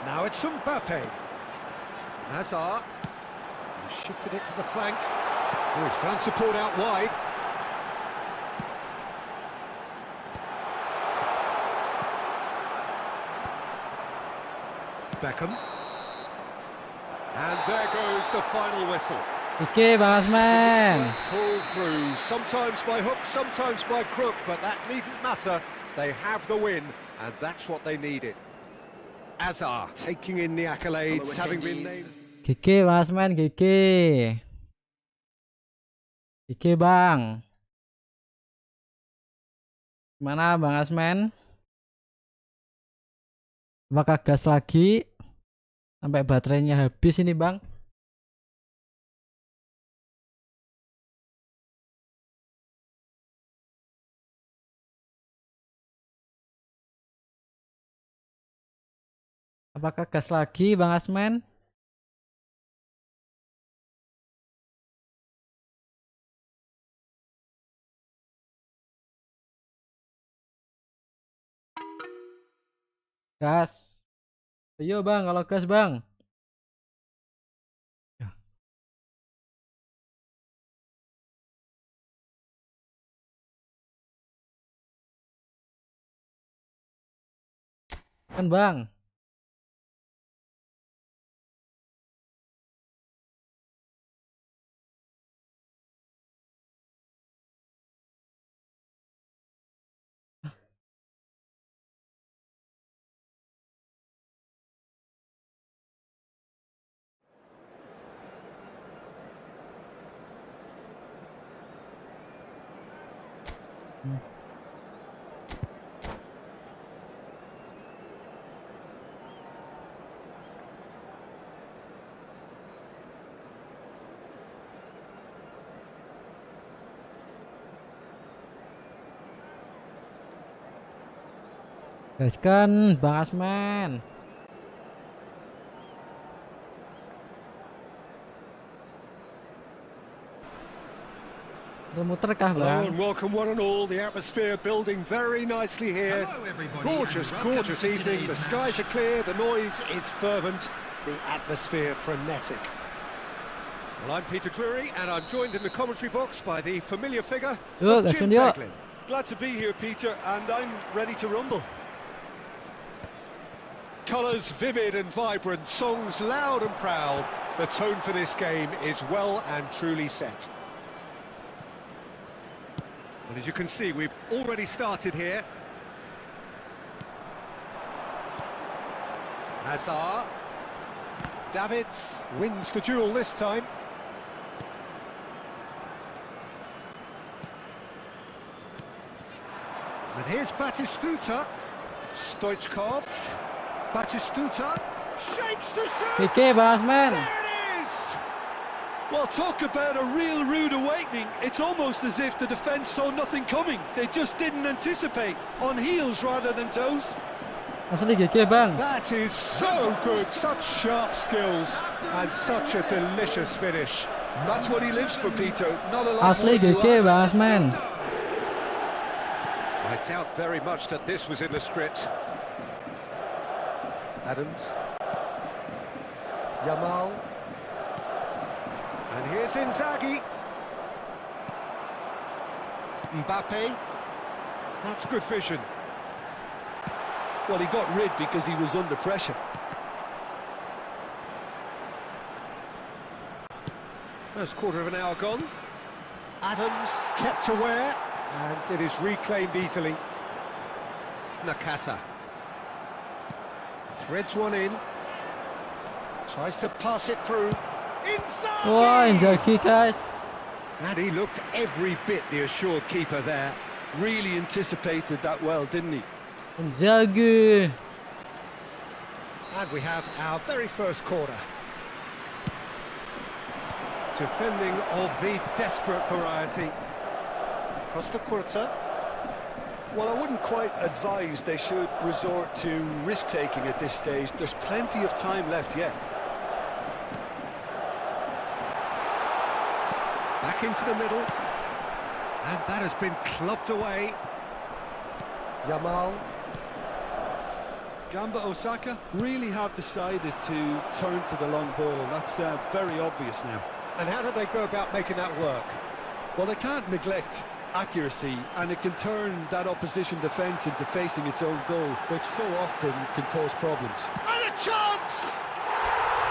Now it's Mbappe. Hazard. He shifted it to the flank. Oh, he's found support out wide. Beckham. And there goes the final whistle. GG bang Asmen. Pull through, sometimes by hook, sometimes by crook, but that needn't matter. They have the win, and that's what they needed. Hazard taking in the accolades, having been named. GG bang Asmen, GG. GG bang. Gimana bang Asmen? Apakah gas lagi? Sampai baterainya habis ini bang. Apakah gas lagi bang Asmen? Gas. Ayo bang, kalau gas bang. Kan bang. Gaskan bang Asmen. Muter kah Hello bang? and welcome one and all. The atmosphere building very nicely here. Gorgeous, gorgeous evening. The skies are clear, the noise is fervent, the atmosphere frenetic. Well, I'm Peter Drury, and I'm joined in the commentary box by the familiar figure Yuk, of Jim gasun yuk. Beglin. Glad to be here, Peter, and I'm ready to rumble. Colours vivid and vibrant, songs loud and proud. The tone for this game is well and truly set. Well, as you can see, we've already started here. Hazard. Davids wins the duel this time. And here's Batistuta. Stoichkov. Batistuta shapes the shoot. YOKKK bas man. There it is. Well, talk about a real rude awakening. It's almost as if the defence saw nothing coming. They just didn't anticipate, on heels rather than toes. Asli YOKKK bang. That is so good. Such sharp skills and such a delicious finish. That's what he lives for, Peter. Not a lot Asli more to YOKKK add. bas man. I doubt very much that this was in the script. Adams. Yamal. And here's Inzaghi. Mbappe. That's good vision. Well, he got rid because he was under pressure. First quarter of an hour gone. Adams kept aware, and it is reclaimed easily. Nakata. Threads one in. Tries to pass it through. Inside! Wah, Inzaghi guys. And he looked every bit the assured keeper there. Really anticipated that well, didn't he? Inzaghi. And we have our very first corner. Defending of the desperate variety. Costa Curta. Well, I wouldn't quite advise they should resort to risk-taking at this stage. There's plenty of time left yet. Back into the middle. And that has been clubbed away. Yamal. Gamba Osaka really have decided to turn to the long ball. That's very obvious now. And how did they go about making that work? Well, they can't neglect accuracy, and it can turn that opposition defence into facing its own goal, which so often can cause problems. And a chance!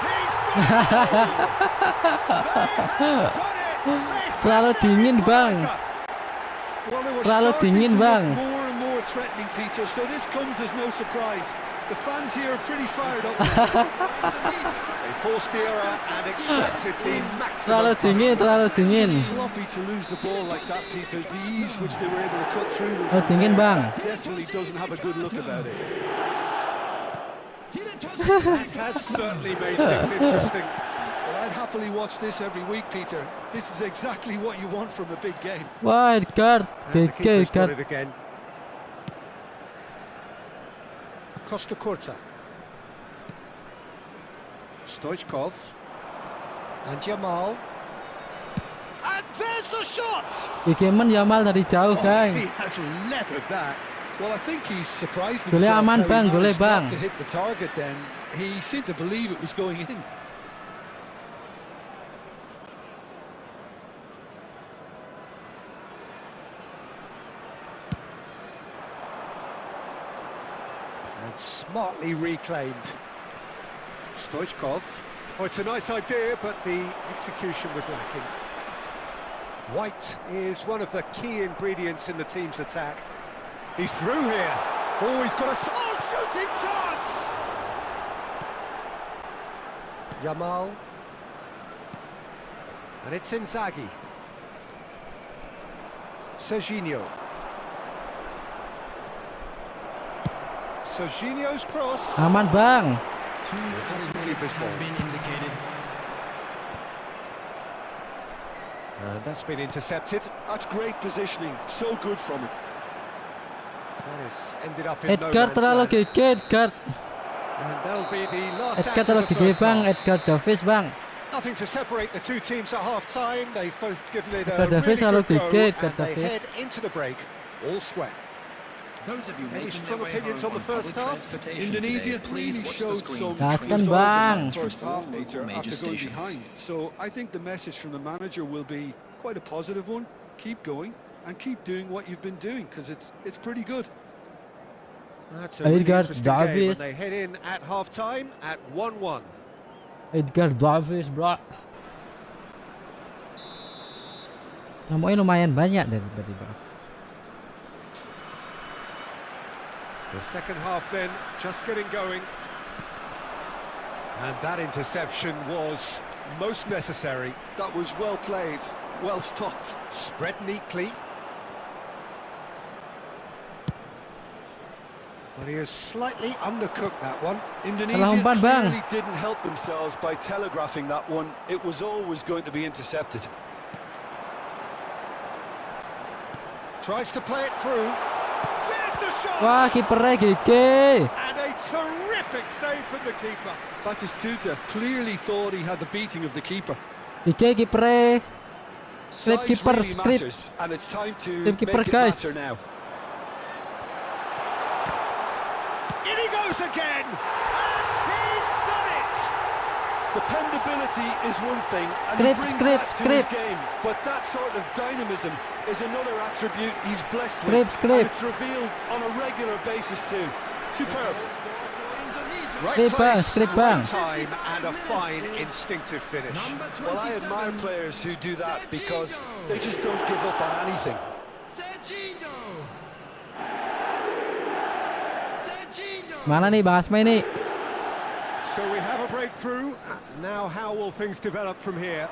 He's Terlalu dingin bang. Well, they were Terlalu starting dingin, to bang. look more and more threatening, Peter, so this comes as no surprise. The fans here are pretty fired up. They forced the error and extracted the Terlalu maximum. dingin, terlalu dingin. Just sloppy to lose the ball like that, Peter. The ease which they were able to cut through them Oh, from dingin, there bang. definitely doesn't have a good look about it. That has certainly made things interesting. Well, I'd happily watch this every week, Peter. This is exactly what you want from a big game. Wild card. And the YOKKK keeper's got card. it again. Costa Curta. Stoichkov. And Yamal. And there's the shot! YOKKK men Yamal dari jauh, He gang. has leathered that. Well, I think he's surprised Boleh himself aman, how he bang, boleh, managed not bang. to hit the target then. He seemed to believe it was going in. And smartly reclaimed. Stoichkov. Oh, it's a nice idea, but the execution was lacking. White is one of the key ingredients in the team's attack. He's through here. Oh, he's got a shooting chance! Yamal. And it's Inzaghi. Serginho. Serginho's cross. Aman bang. That's the keeper's ball. And that's been intercepted. That's great positioning. So good from him. That has ended up in no Edgar man's terlalu land. YOKKK Edgar. And that'll be the last Edgar act terlalu of the gede first bang. half. Edgar Davis bang. Nothing to separate the two teams at half-time. They've both given it a Davis really good halo go, YOKKK, and they Davis. head into the break all square. Those of you Any making strong their way opinions home on the first public half? transportation Indonesia today, please really watch the showed screen. some Gaskan, resolve in bang. that first half, All Peter, major after going stations. behind. So I think the message from the manager will be quite a positive one. Keep going and keep doing what you've been doing, because it's pretty good. That's a really Edgar interesting game when Davis. they head in at half-time at 1-1. Edgar Davis, bro. Namanya lumayan banyak dari tadi, bro. The second half then, just getting going. And that interception was most necessary. That was well played, well stopped. Spread neatly. But he has slightly undercooked that one. Indonesia umpan, bang. clearly didn't help themselves by telegraphing that one. It was always going to be intercepted. Tries to play it through. There's the shot! Wah, kipernya YOKKK. And a terrific save from the keeper. Batistuta clearly thought he had the beating of the keeper. YOKKK kipernya. Skrip Size kiper, really skrip. matters, and it's time to Skrip kiper, make it guys. matter now. In he goes again! And he's done it! Dependability is one thing, and Skrip, he brings skrip, that to his skrip. game. But that sort of dynamism is another attribute he's blessed Skrip, with, skrip. and it's revealed on a regular basis too. Superb. Right Skrip, bang, place, skrip, bang. right time, and a fine instinctive finish. Well, I admire players who do that because they just don't give up on anything. Mana nih bahas main nih? So we have a breakthrough. Now how will things develop from here?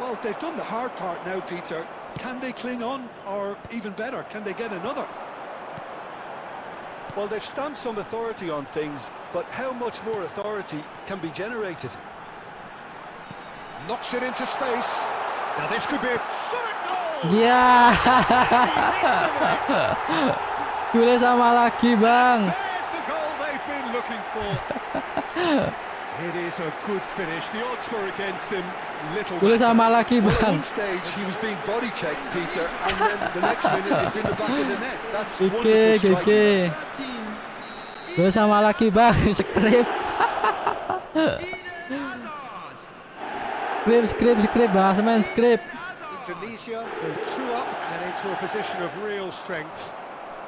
Well, they've done the hard part now, Peter. Can they cling on, or even better, can they get another? Well, they've stamped some authority on things, but how much more authority can be generated? Knocks it into space. Now this could be a shot at goal! Ya. Tulis sama lagi, Bang. There's the goal they've been looking for. It is a good finish. The odds were against him. Little Tulis matter. sama lagi, Well, at Bang. one stage, he was being body checked, Peter, and then the next minute, it's in the back of the net. That's wonderful YOKKK, striking. YOKKK. Tulis sama lagi, Bang. Skrip. Skrip, bahas main skrip. Indonesia go 2 up and into a position of real strength.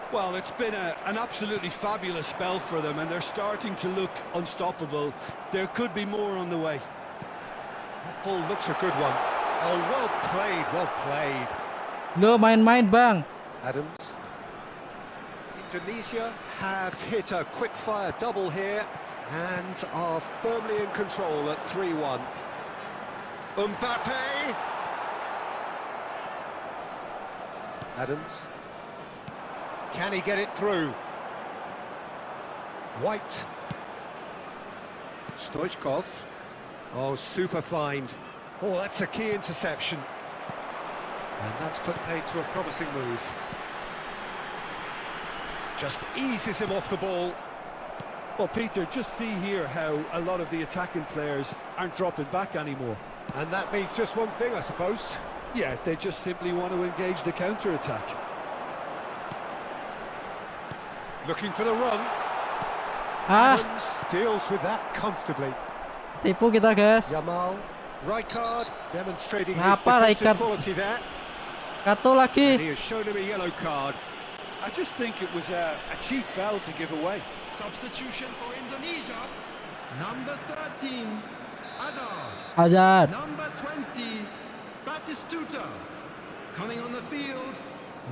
Well, it's been an absolutely fabulous spell for them, and they're starting to look unstoppable. There could be more on the way. That ball looks a good one. Oh, well played, well played. Lo main-main, Bang. Adams. Indonesia have hit a quick-fire double here and are firmly in control at 3-1. Mbappe! Adams. Can he get it through? White. Stoichkov. Oh, super find. Oh, that's a key interception. And that's put paid to a promising move. Just eases him off the ball. Well, Peter, just see here how a lot of the attacking players aren't dropping back anymore. And that means just one thing, I suppose. Yeah, they just simply want to engage the counter-attack. Looking for the run. Ah, Adams deals with that comfortably. tipu kita, guys. Yamal. Rijkaard demonstrating his Ngapa defensive Rijkaard? quality there. Kartu And lagi. he has shown him a yellow card. I just think it was a cheap foul to give away. Substitution for Indonesia. Number 13, Hazard. Hazard. Number 20, Batistuta. Coming on the field,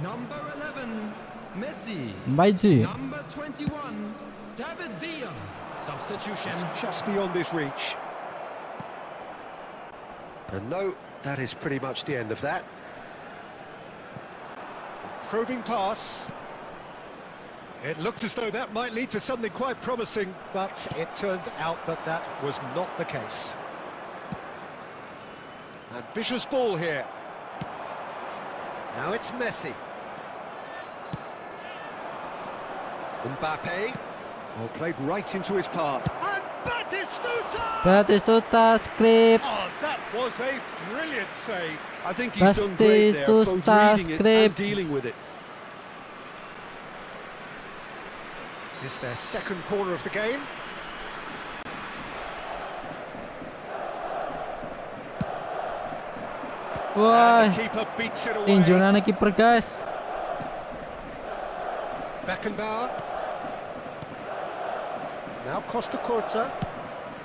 number 11, Messi. Mbaiji. Number 21, David Villa. Substitution. Just beyond his reach. And no, that is pretty much the end of that. A probing pass. It looked as though that might lead to something quite promising, but it turned out that that was not the case. Ambitious ball here. Now it's Messi. Mbappe. Oh, played right into his path. And Batistuta! Batistuta, skrip. Oh, that was a brilliant save. I think he's done great there, both reading it and dealing with it. It's their second corner of the game. Wah, Keeper beats it away. tinjuannya kiper guys. Beckenbauer. Now Costa Curta.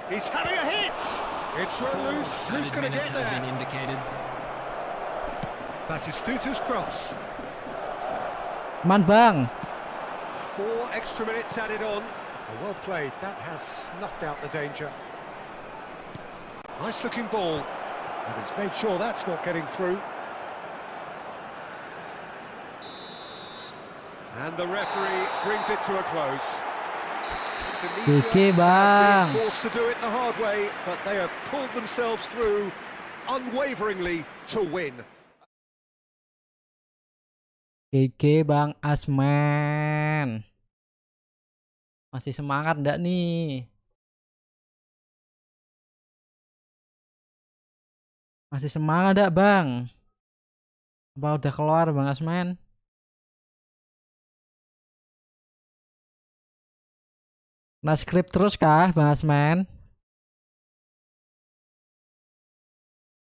He's having a hit. It's run loose. Who's going to get there? Batistuta's cross. Man bang. 4 extra minutes added on. Well played. That has snuffed out the danger. Nice looking ball. And it's made sure that's not getting through. And the referee brings it to a close. YOKKK bang. Forced to do it the hard way, but they have pulled themselves through unwaveringly to win. YOKKK Bang Asman. Masih semangat ndak nih? Masih semangat ndak Bang? Apa udah keluar Bang Asman? Nah skrip terus kah Bang Asman?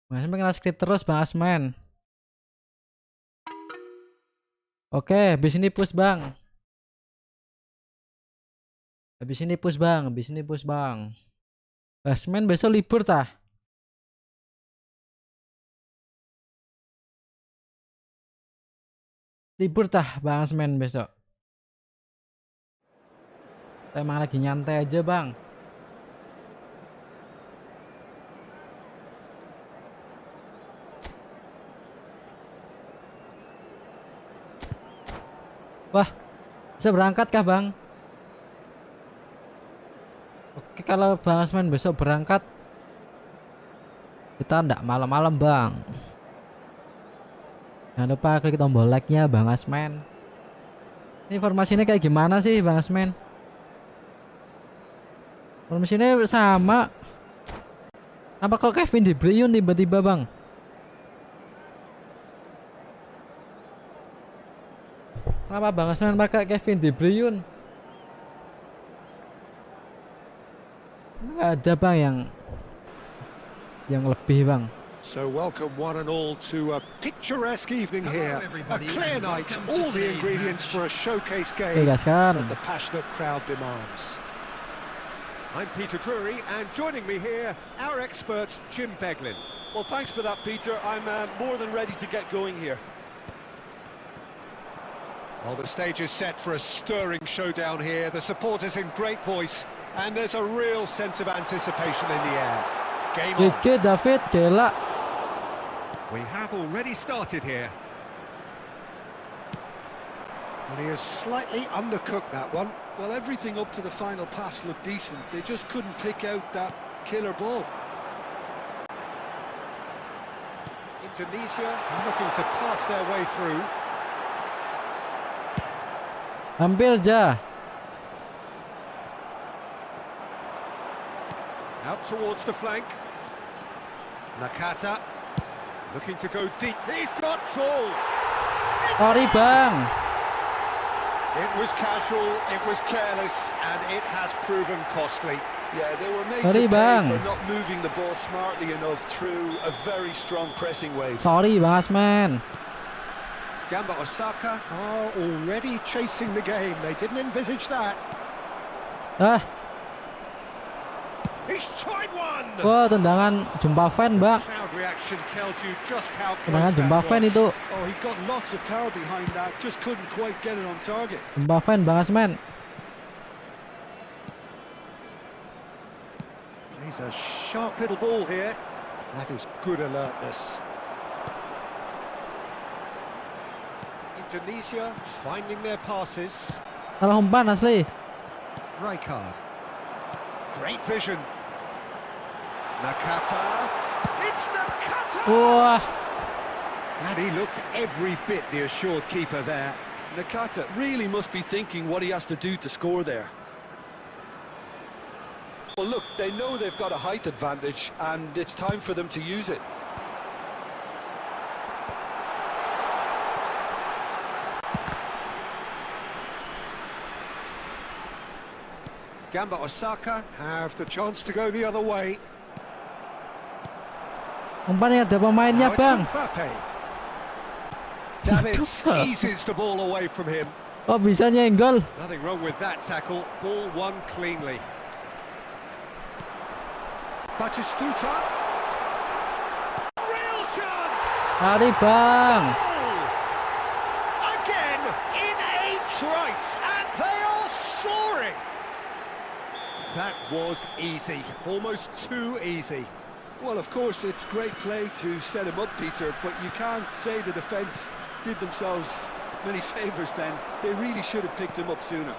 Bang Asman kena skrip terus Bang Asman. Oke, habis ini push Bang. Habis ini push Bang, habis ini push Bang. Bang Asman besok libur tah? Libur tah Bang Asman besok? Emang lagi nyantai aja Bang. Wah, bisa berangkat kah Bang? Oke, kalau Bang Asman besok berangkat, kita ndak malam-malam Bang. Jangan lupa klik tombol like-nya Bang Asman. Ini informasinya kayak gimana sih Bang Asman? Informasinya sama. Apa kok Kevin De Bruyne tiba-tiba Bang? Kenapa Bang Asman pakai Kevin De Bruyne? Nggak ada Bang yang lebih Bang. So welcome one and all to a picturesque evening here. A clear night, all the ingredients for a showcase game that the passionate crowd demands. I'm Peter Drury, and joining me here, our expert Jim Beglin. Well, thanks for that, Peter. I'm more than ready to get going here. Well, the stage is set for a stirring showdown here. The supporters in great voice, and there's a real sense of anticipation in the air. Game on. YOKKK David gila. We have already started here. And he has slightly undercooked that one. Well, everything up to the final pass looked decent. They just couldn't pick out that killer ball. Indonesia looking to pass their way through. Hampir aja. Out towards the flank. Nakata looking to go deep. He's got full. Sorry Bang. It was casual, it was careless, and it has proven costly. Yeah, they were made to pay for not moving the ball smartly enough through a very strong pressing wave. Sorry Bang Asman. Gamba Osaka are already chasing the game. They didn't envisage that. He's tried one. Wah, tendangan jumpa fan, Bang. Crowd reaction tells you just how tendangan jumpa fan itu. Oh, he got lots of power behind that. Just couldn't quite get it on target. Jumpa fan, Bang Asman. Plays a sharp little ball here. That is good alertness. Indonesia finding their passes. Salah umpan asli. Rijkaard. Great vision. Nakata. It's Nakata! Wah. And he looked every bit the assured keeper there. Nakata really must be thinking what he has to do to score there. Well, look, they know they've got a height advantage, and it's time for them to use it. Gamba Osaka have the chance to go the other way. Umpannya ada pemainnya, Now it's Bang. Mbappe. Davids eases the ball away from him. Oh, bisa nyenggol. Nothing wrong with that tackle. Ball won cleanly. Batistuta. Real chance! Hari, Bang. Again in a trice, and they are soaring. That was easy, almost too easy. Well, of course, it's great play to set him up, Peter, but you can't say the defence did themselves many favours then. They really should have picked him up sooner.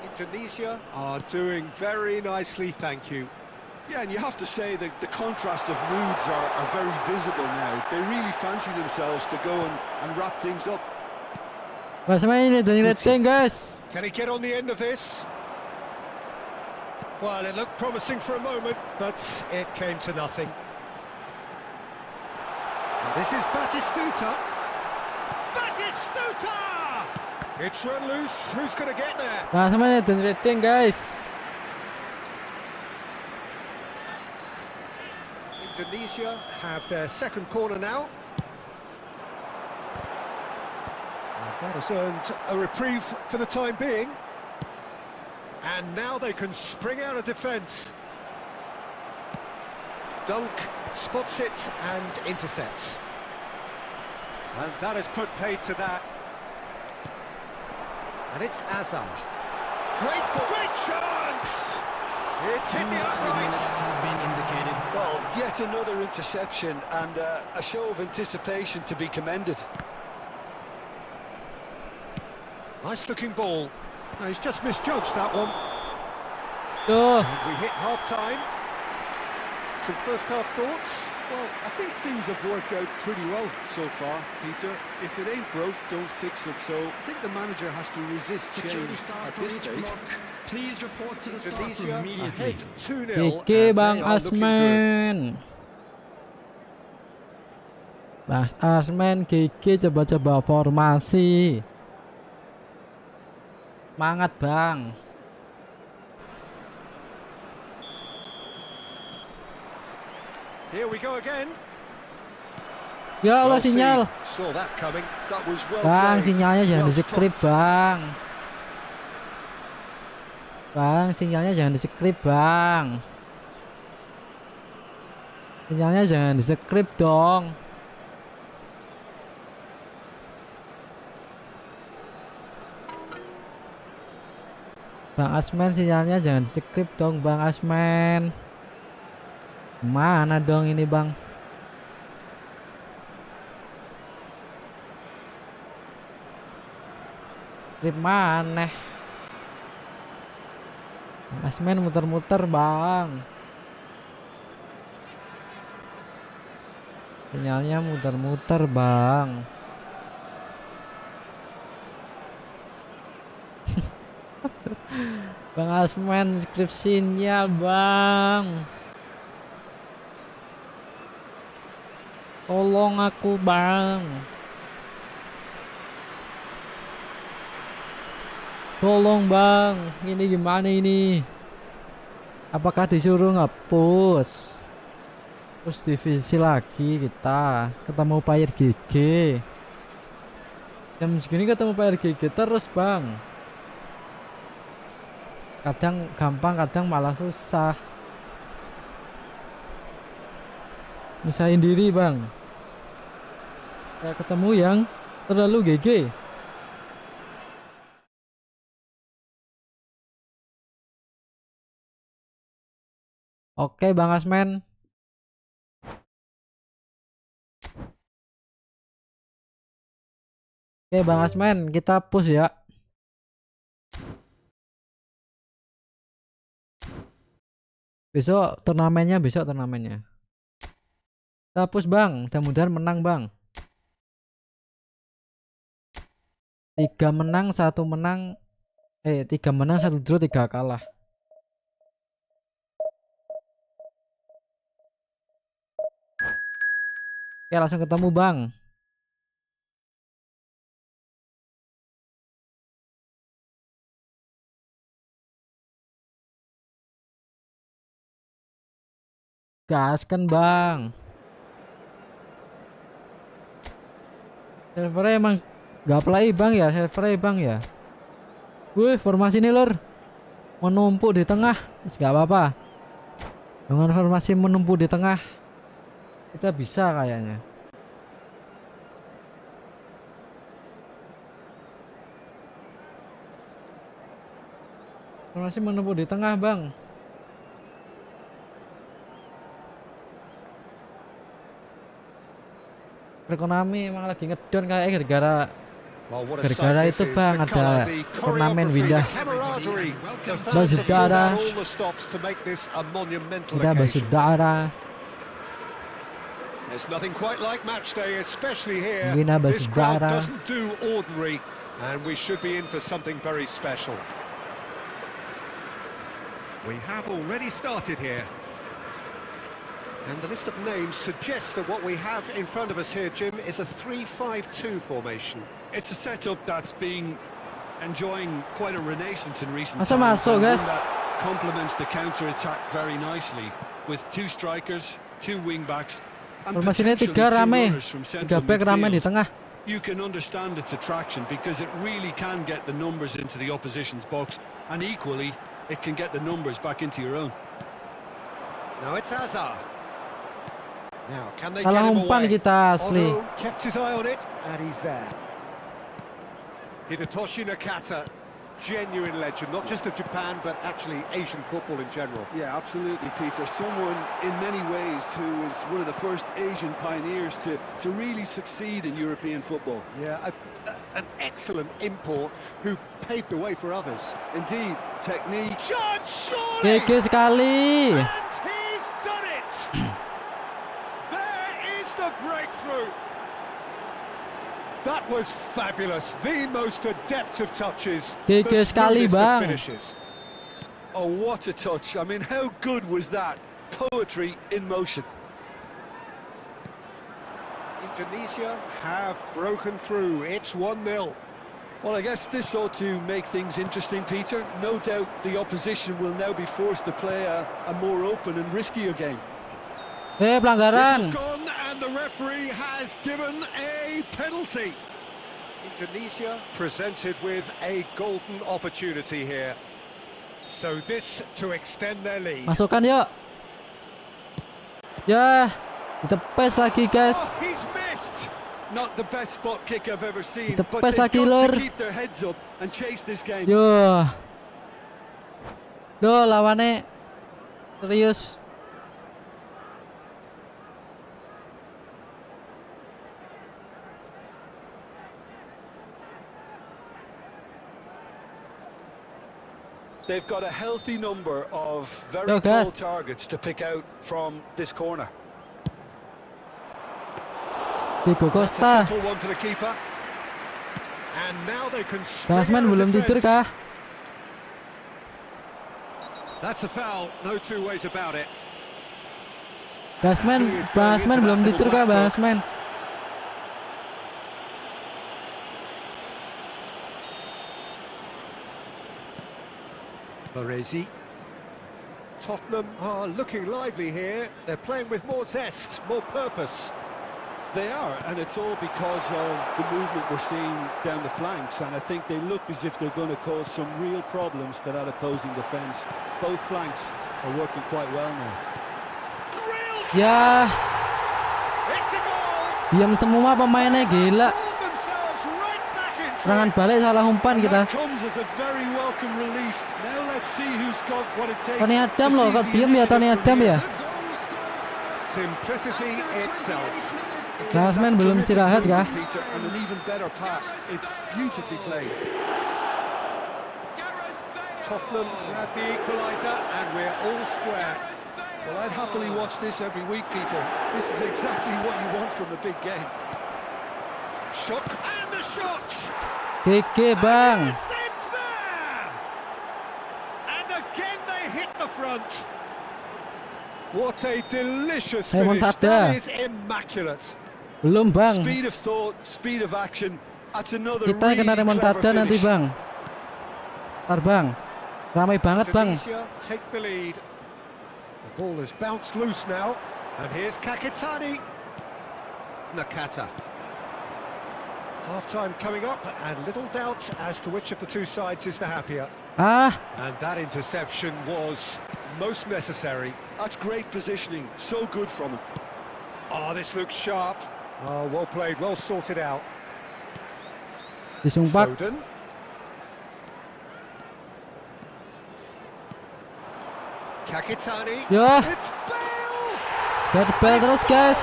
Indonesia are doing very nicely, thank you. Yeah, and you have to say that the contrast of moods are very visible now. They really fancy themselves to go and wrap things up. Mas main ini udah rating, guys. Can he get on the end of this? Well, it looked promising for a moment, but it came to nothing. And this is Batistuta. Batistuta! It's run loose. Who's going to get there? Mas main ini rating, guys. Indonesia have their second corner now. And that has earned a reprieve for the time being. And now they can spring out of defence. Dunk spots it and intercepts. And that has put paid to that. And it's Azar. Great ball. Great chance! It's hit the upright. Has been indicated. Well, yet another interception and a show of anticipation to be commended. Nice looking ball. No, he's just misjudged that one. Tuh. And we hit half-time. Some first-half thoughts? Well, I think things have worked out pretty well so far, Peter. If it ain't broke, don't fix it. So I think the manager has to resist Security change staff at from this each stage. block, please report to the staff room Indonesia immediately. ahead 2-0. GG, and Bang they are looking good. Asmen. Bang Asmen GG, coba-coba formasi. Semangat, Bang. Here we go again. Ya Allah, Well seen. sinyal. Saw that coming. That was well Bang, played. sinyalnya jangan Well di-skip, stopped. Bang. Bang, sinyalnya jangan di-skip, Bang. Sinyalnya jangan di-skip dong. Bang Asmen, sinyalnya jangan di-skip dong, Bang Asmen. Mana dong ini, Bang? Skip mana? Bang Asmen muter-muter, Bang. Sinyalnya muter-muter, Bang. Bang Asmen skip sinyal, Bang. Tolong aku, Bang. Tolong, Bang. Ini gimana ini? Apakah disuruh ngapus? Terus divisi lagi kita. Ketemu player GG. Jam segini ketemu player GG terus, Bang. Kadang gampang, kadang malah susah. Misahin diri, Bang. Kayak ketemu yang terlalu GG. Oke, Bang Asmen. Oke, Bang Asmen, kita push ya. Besok turnamennya, Kita push, Bang. Mudah-mudahan menang, Bang. 3 menang, 1 menang, 3 menang 1 draw 3 kalah. Oke, langsung ketemu Bang. Gaskan Bang. Servernya emang gak play Bang ya, servernya Bang ya. Wih, formasi ini lur menumpuk di tengah. Gak apa-apa. Dengan formasi menumpuk di tengah kita bisa kayaknya. Formasi menumpuk di tengah Bang. Ekonomi emang lagi ngedon kayak gara-gara itu Bang, ada turnamen windah bersaudara, kita bersaudara, windah bersaudara. We have already started here. And the list of names suggests that what we have in front of us here, Jim, is a 3-5-2 formation. It's a setup that's been enjoying quite a renaissance in recent Masa times. masuk, guys? That complements the counter-attack very nicely with 2 strikers, 2 wing-backs, and Formasinya potentially 3 2 rame, runners from 3 central back rame di midfield. tengah. You can understand its attraction because it really can get the numbers into the opposition's box, and equally, it can get the numbers back into your own. Now it's Hazard. Now, can they Salah get him umpan away? kita asli. Ono kept his eye on it, and he's there. Hidetoshi Nakata, genuine legend, not just of Japan, but actually Asian football in general. Yeah, absolutely, Peter. Someone in many ways who was one of the first Asian pioneers to really succeed in European football. Yeah, an excellent import who paved the way for others. Indeed, technique. Shot, surely! GG sekali. And he's done it! There is the breakthrough! That was fabulous. The most adept of touches. GG The sekali, smoothest of Bang. finishes. Oh, what a touch. I mean, how good was that? Poetry in motion. Indonesia have broken through. It's 1-0. Well, I guess this ought to make things interesting, Peter. No doubt the opposition will now be forced to play a more open and riskier game. This Pelanggaran. has gone and the referee has given a penalty. Indonesia presented with a golden opportunity here. So this to extend their lead. Masukkan yuk. Ya, ditepes lagi guys. Oh, he's missed. Not the best spot kick I've ever seen, Kita but pes they've lagi, got lor. to keep their heads up and chase this game. Yo. Duh, lawannya serius. They've got a healthy number of very Yo, tall guys. targets to pick out from this corner. Diego It's a Costa. simple one for the keeper. And now they can string Basman out a belum tidur defence. kah? That's a foul, no two ways about it. Basman belum tidur kah Basman? Baresi. Tottenham are looking lively here. They're playing with more zest, more purpose. They are, and it's all because of the movement we're seeing down the flanks, and I think they look as if they're going to cause some real problems to that opposing defence. Both flanks are working quite well now. Ya, It's a goal. diam semua pemainnya gila. Pulled themselves right back into Serangan balik salah umpan And kita. that comes as a very welcome relief. Now let's see who's got what it takes. Tony to Adam loh, seize kok the diam ya Tony initiative Adam from ya. here. simplicity itself. Basman belum istirahat kah? Peter, and an even better pass. It's beautifully played. Tottenham grab the equaliser and we're all square. Well, I'd happily watch this every week, Peter. This is exactly what you want from a big game. Shot and the shot. GG bang. Yes, it's there. front. What a delicious Hey, finish. montada. That is immaculate. Belum bang. Speed of thought, speed of action. That's another Kita really kena clever remontada nanti finish. bang. Ntar bang. Ramai banget bang. Indonesia take the lead. The ball has bounced loose now. And here's Kakitani. Nakata. Half-time coming up, and little doubt as to which of the two sides is the happier. Ah, And that interception was most necessary. That's great positioning, so good from him. Oh, this looks sharp. Oh, well played, well sorted out. disumpat. Foden. Kakitani. Ya. It's Bale! Get bell terus guys.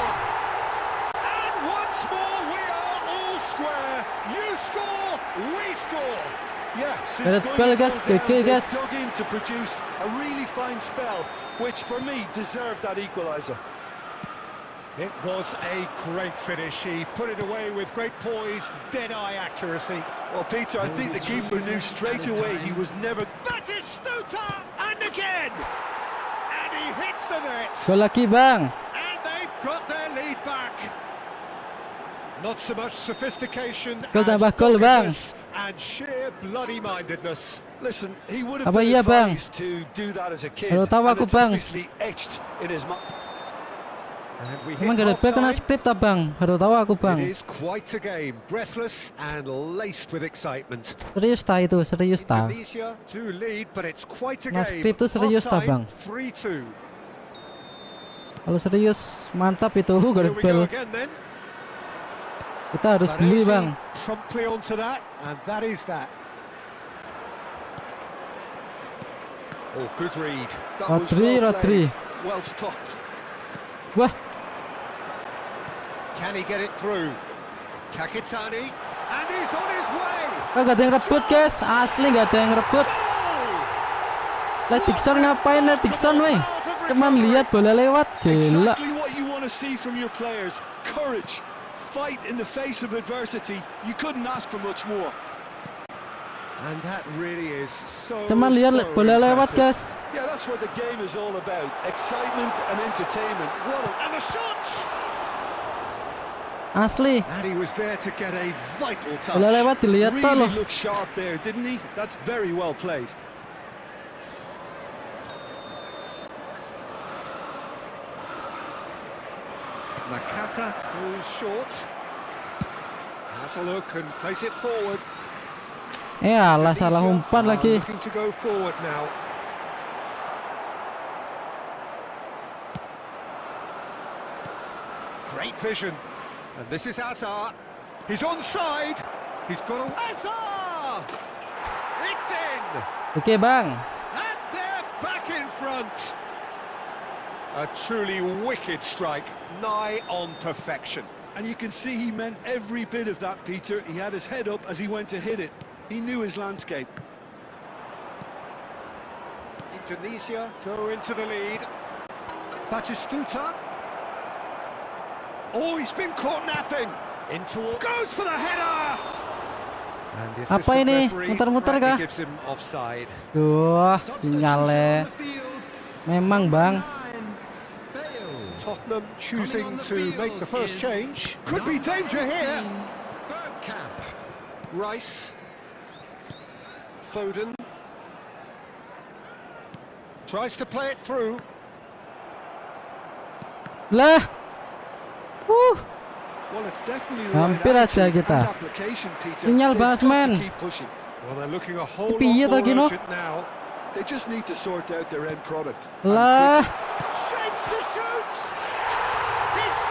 And once more we are all square. You score, we score. Yeah, since Get going bell, to guys, go down, okay, they guys. dug in to produce a really fine spell, which for me deserved that equaliser. It was a great finish. He put it away with great poise, dead-eye accuracy. Well, Peter, I think the keeper knew straight away he was never... Batistuta, and again! And he hits the net, Gol lagi bang. and they've got their lead back. Not so much sophistication Gol as tambah gol, bang. doggedness and sheer bloody-mindedness. Listen, he would have Apa been iya, bang? advised to do that as a kid, Baru tahu and aku, it's bang. obviously etched in his mind. And we Emang hit Gareth Bale kena half-time. skrip tak bang? Baru tahu aku It bang. is quite a game, breathless and laced with excitement. Serius tak itu, serius tak. Indonesia to lead, but it's quite a Mas game. Skrip tuh serius tak, Bang? Half-time, 3-2. Kalau serius mantap itu Here Gareth we go Bale. again then. Kita harus beli Baresi bang. promptly onto that, and that is that. Oh, good read. That was Rodri, well Rodri. played, well stopped. Wah, Can he get it through? Kakitani, and he's on his way. oh, gak ada yang rebut guys. Asli gak ada yang rebut. Goal! Lah Dixon ngapain lah Dixon weh? Cuman lihat bola lewat, gila. Exactly what you want to see from your players. Courage, fight in the face of adversity. You couldn't ask for much more. And that really is so, Cuman lihat so bola lewat impressive. guys. Yeah, that's what the game is all about. Excitement and entertainment. What a... And the shot! Asli. And he was there to get a vital touch. Bola lewat dilihat tuh Really loh. looked sharp there, didn't he? That's very well played. Nakata goes short. Has a look and plays it forward. Alah salah Indonesia umpan are lagi. Looking to go forward now. Great vision. And this is Azar. He's onside. He's got a... Azar! It's in! Oke bang. And they're back in front. A truly wicked strike, nigh on perfection. And you can see he meant every bit of that, Peter. He had his head up as he went to hit it. He knew his landscape. Indonesia go into the lead. Batistuta. Oh, he's been caught napping. Into goes for the header. And the Apa assistant ini? referee Muter-muter rightly kah? gives him offside. Duh, sinyalnya. Memang bang. Tottenham choosing to make the first change. Could be danger here. Rice. Foden. Tries to play it through. Lah. Well, it's definitely the right Hampir aja attitude kita. and application, Peter. Sinyal They've banget, got to men. keep pushing. Well, they're looking a whole lot Piye more to, Gino? urgent now. They just need to sort out their end product. Lah. Shapes to shoot.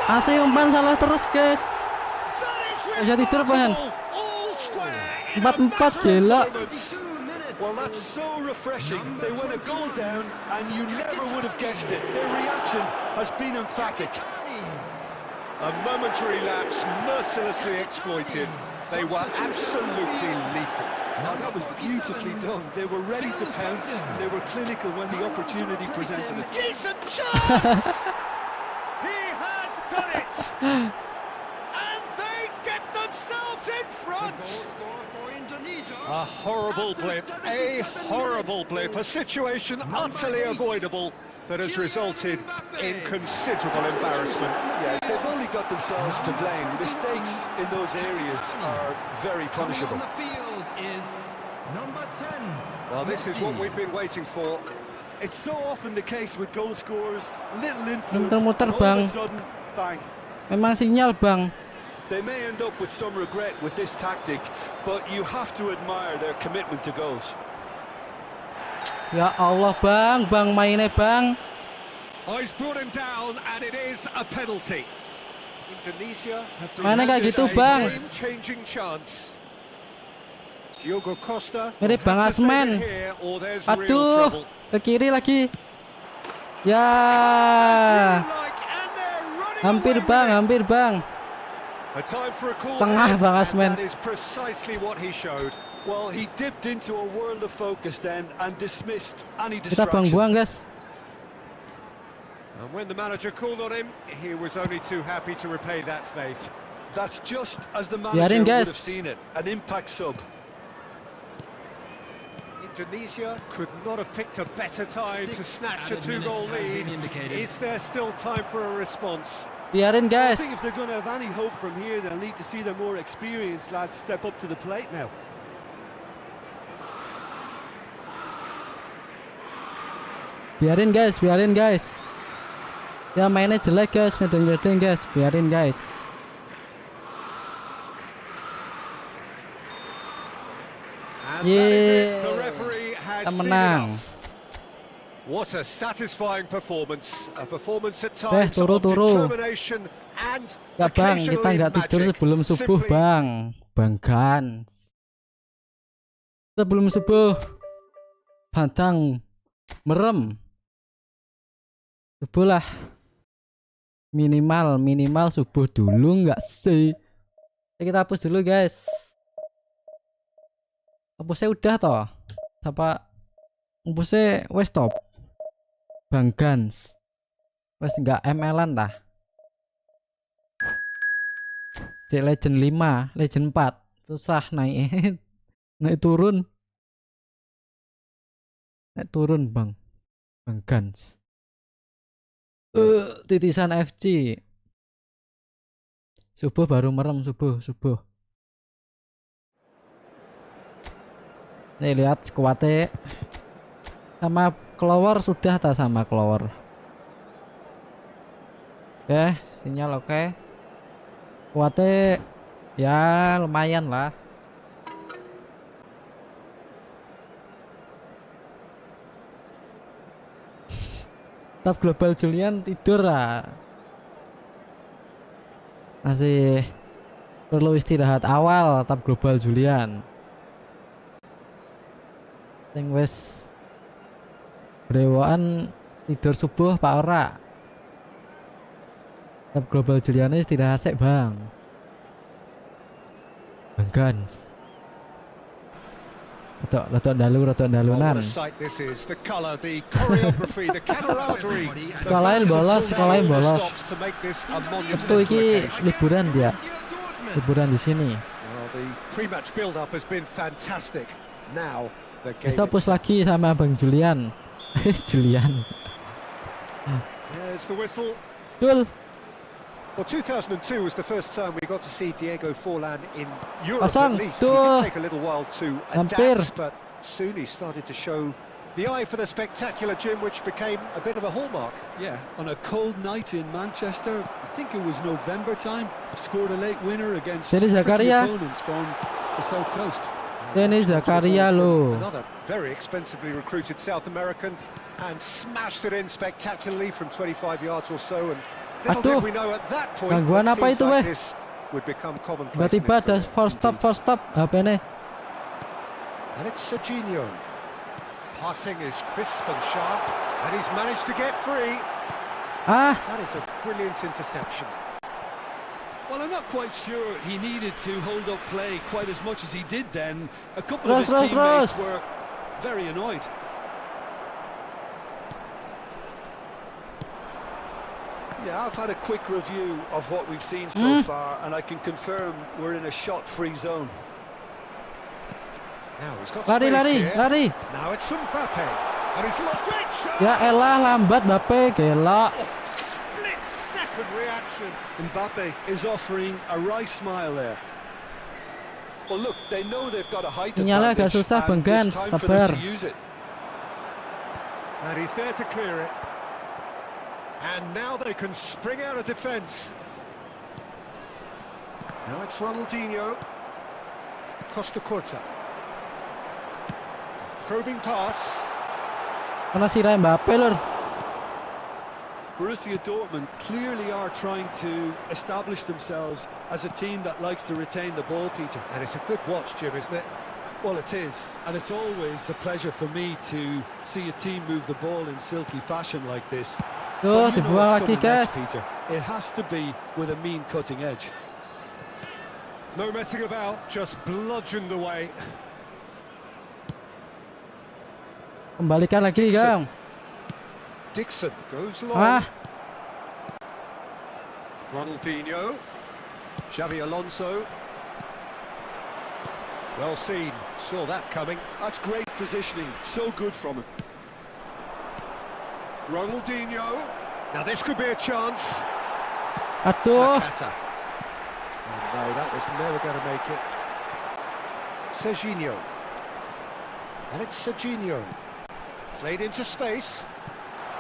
Asli umpan salah terus guys. Bisa tidur apaan? All square in a 4-4 matter of gila. moments. Well, that's so refreshing. They went a goal down, and you never would have guessed it. Their reaction has been emphatic. A momentary lapse mercilessly exploited. They were absolutely lethal. Oh, that was beautifully done. They were ready to pounce, and they were clinical when the opportunity presented it. Decent chance! He has done it! And they get themselves in front! A horrible blip, a situation utterly avoidable that has resulted in considerable embarrassment. Yeah, they've only got themselves to blame. Mistakes in those areas are very punishable. On the field is number 10. Well, this is what we've been waiting for. It's so often the case with goal scorers, little influence, Muter-muter, and all Bang. of a sudden, bang. Memang sinyal, Bang. They may end up with some regret with this tactic, but you have to admire their commitment to goals. Ya Allah, Bang, Bang mainnya, Bang. Oh, he's brought him down, and it is a penalty. Indonesia have Mana kayak gitu, Bang? game-changing chance. Diogo Costa. Mirip Bang Asmen. Aduh, ke kiri lagi. Ya. Hampir, Bang, hampir, Bang. Tengah, Bang Asmen. That is precisely what he showed. Well, he dipped into a world of focus then and dismissed any Kita distraction. buang-buang, guys. And when the manager called on him, he was only too happy to repay that faith. That's just as the Biarin, manager would guys. have seen it, an impact sub. Indonesia could not have picked a better time to snatch a 2-goal minutes has lead. been indicated. Is there still time for a response? Biarin, I guys. think if they're going to have any hope from here, they'll need to see the more experienced lads step up to the plate now. Biarin, guys, biarin, guys. Ya mainnya jelek, guys, ngedeng-ngedeng, guys. Biarin, guys. And that is it. Yeah. The referee has Kita seen menang. enough. What a satisfying performance. A performance at Eh, times turu, of turu. determination and Ya, Bang, kita occasionally nggak tidur magic. sebelum subuh, Simply Bang. Bang Gans. Sebelum subuh. Pantang merem. Subuh lah. Minimal subuh dulu nggak sih? Ya, kita hapus dulu, guys. Hapusnya udah toh. Apa? Hapusnya wes stop. Bang Gans. Wes nggak ML-an tah. Cek Legend 5, Legend 4 susah naik. Naik turun. Naik turun, Bang. Bang Gans. Titisan FC. Subuh baru merem, subuh. Nih lihat skuadnya. Sama Clover sudah tak sama Clover. Oke, sinyal oke. Kuatnya ya lumayan lah. Tab global Julian tidur lah. Masih perlu istirahat awal tab global Julian. Sing wes brewokan tidur subuh Pak ora. Tab global Julian istirahat sek, Bang. Bang Gans. Rotok dalunan. What a sight this is. The colour, the choreography, the camaraderie. Sekolahin bolos. To make this a Itu iki monumental occasion. liburan dia. Liburan di sini. Well, the pre-match build-up has been fantastic. Now the game Besok push itself. lagi sama Bang Julian. Julian. There's the whistle. Dul. Well, 2002 was the first time we got to see Diego Forlan in Europe Pasang, at least. He tuh. did take a little while to Hampir. adapt, but soon he started to show the eye for the spectacular, Jim, which became a bit of a hallmark. Yeah, on a cold night in Manchester, I think it was November time, scored a late winner against Jadi tricky Zakaria. opponents from the South Coast. Ini Zakaria lo. Another very expensively recruited South American and smashed it in spectacularly from 25 yards or so. And little Aduh. did we know at that point Gangguan that apa scenes itu, like weh? this would become commonplace. in Tiba-tiba his ada career. first stop HP-nya. And it's Serginho. Passing is crisp and sharp, and he's managed to get free. Ah, That is a brilliant interception. Well, I'm not quite sure he needed to hold up play quite as much as he did then. A couple of Ross, his teammates Ross. were very annoyed. Yeah, I've had a quick review of what we've seen so far, and I can confirm we're in a shot-free zone. Now he's got Lari, space lari, here. lari. Now it's Mbappe. And he's lost it. Ya elah, lambat Mbappe, gila. Split second reaction. Mbappe is offering a right smile there. Well, look, they know they've got a height Sinyalnya agak advantage, susah, Bang and it's Gans, time for them sabar. to use it. And he's there to clear it. And now they can spring out of defence. Now it's Ronaldinho. Costa Curta. Probing pass. Mana sirai Mbappe lur. Borussia Dortmund clearly are trying to establish themselves as a team that likes to retain the ball, Peter. And it's a good watch, Jim, isn't it? Well, it is, and it's always a pleasure for me to see a team move the ball in silky fashion like this. Tuh, But you know dibuang what's lagi, coming guys. next, Peter. It has to be with a mean cutting edge. No messing about, just bludgeoned away. Kembalikan lagi, Gang. Dixon goes long. Ah, Ronaldinho. Xavi Alonso. Well seen, saw that coming. That's great positioning, so good from him. Ronaldinho. Now this could be a chance. aduh. Nakata. Oh, no, that was never going to make it. Serginho. And it's Serginho. Played into space.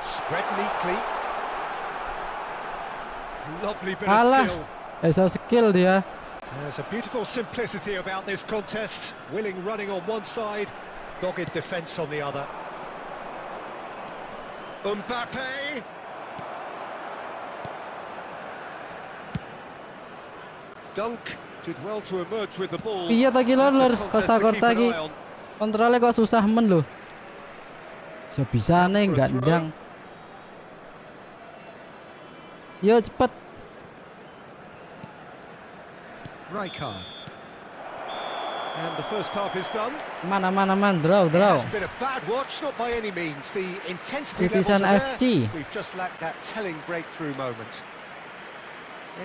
Spread neatly. Lovely bit of Alah. skill. So skill dia. There's a beautiful simplicity about this contest. Willing running on one side, dogged defence on the other. Mbappe. Dunk did well to emerge with the ball. Iya tadi lur, That's a contest Costa to keep Curta an lagi. eye on. Kontrolnya kok susah men loh. Sebisa nih nggak ndang. Yo cepet. Rijkaard. And the first half is done. Aman, draw. It's been a bad watch, not by any means. The intensity levels Titisan are there. FC. We've just lacked that telling breakthrough moment.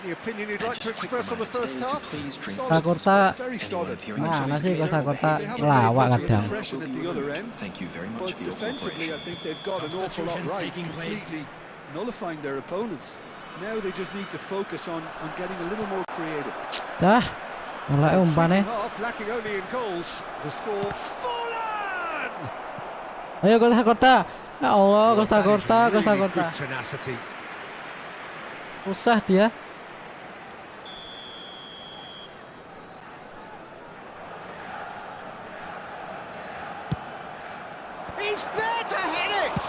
Any opinion you'd like to express on the first half? Costa Curta. Very solid. Mana sih Costa Curta They haven't lawak made much kadang. impression at the other end, Thank you very much but for your defensively I think they've got an awful lot right, completely nullifying their opponents. Now they just need to focus on getting a little more creative. Dah. Mulai umpannya. Second half lacking only in goals. The score fallen. Ayo Costa Curta. Ya Allah, Costa That is Curta. really good tenacity. Susah dia. He's there to hit it.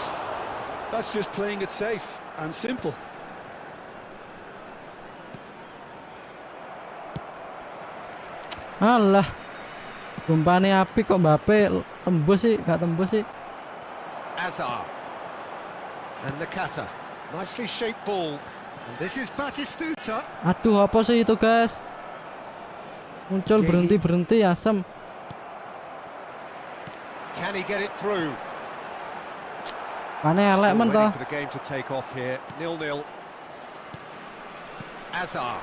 That's just playing it safe and simple. Alah. Umpannya api kok Mbappe tembus sih, nggak tembus sih. Azar. And Nakata. Nicely shaped ball. And this is Batistuta. Aduh, apa sih itu, guys? Muncul berhenti asem. Can he get it through? Pane elek Still men waiting toh. for the game to take off here. 0-0. Azar.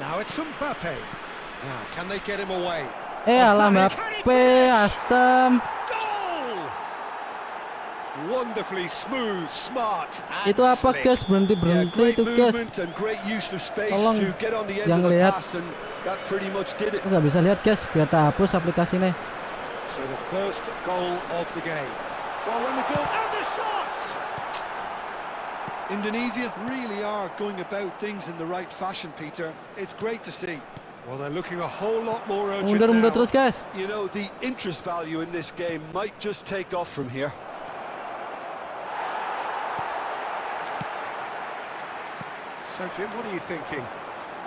Now it's Mbappe. Now, can they get him away? Alah Can he Mbappe finish? asem. Goal! Wonderfully smooth, smart, and Itu apa, slick. guys? Yeah, Berhenti great itu, guys. movement and great use of space Tolong to get on the end yang of the lihat. pass, and that pretty much did it. Nggak bisa lihat, guys. Biar tak hapus aplikasi ini. So the first goal of the game. Well, when the goal, And the shot! Indonesia really are going about things in the right fashion, Peter. It's great to see. Well, they're looking a whole lot more urgent now. Mundur terus, guys. You know, the interest value in this game might just take off from here. So, Jim, what are you thinking?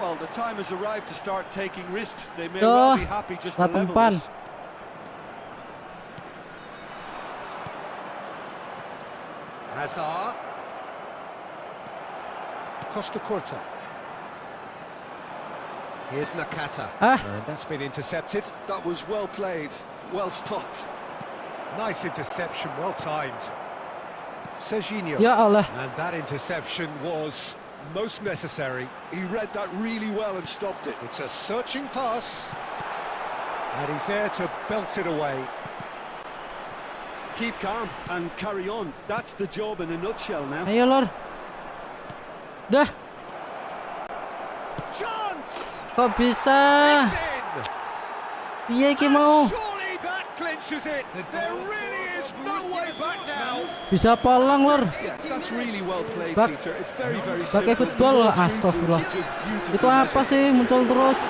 Well, the time has arrived to start taking risks. They may Duh, well be happy just to level umpan. this. Hazard. Costa Curta. Here's Nakata. Ah. And that's been intercepted. That was well played, well stopped. Nice interception, well timed. Serginho. Ya Allah. And that interception was most necessary. He read that really well and stopped it. It's a searching pass. And he's there to belt it away. Keep calm and carry on. That's the job in a nutshell now. Ayo Lor. Dah. Chance! Kok bisa? It's in! Piye ki And mau? surely that clinches it. There really is no way back now. Bisa polong Lor. Yeah, that's really well played, Bak- Peter. It's very, very Pakai simple. football, It's astagfirullah. just beautiful Itu apa measure. sih muncul terus?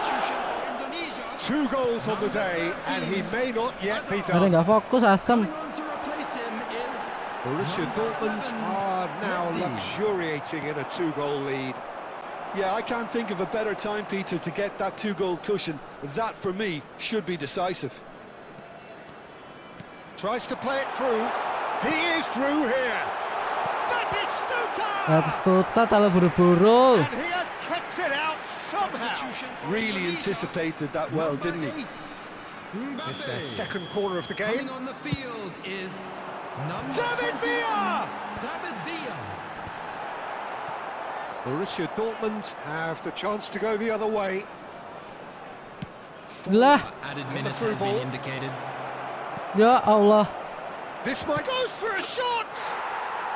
Two goals on the day, and he may not yet be Ada done. nggak fokus asem. Coming on to replace him is Borussia Dortmund are now luxuriating in a two-goal lead. Yeah, I can't think of a better time, Peter, to get that two-goal cushion. That, for me, should be decisive. Tries to play it through. He is through here. That is Stuta! Atas tuta kalau buru-buru. And he has kept it out somehow. Really anticipated that well, didn't he? It's their second corner of the game. coming on the field is number David 21, Villa! David Villa. Borussia Dortmund have the chance to go the other way. Lah, Added And the minutes through has ball. been indicated. ya Allah. This might go for a shot.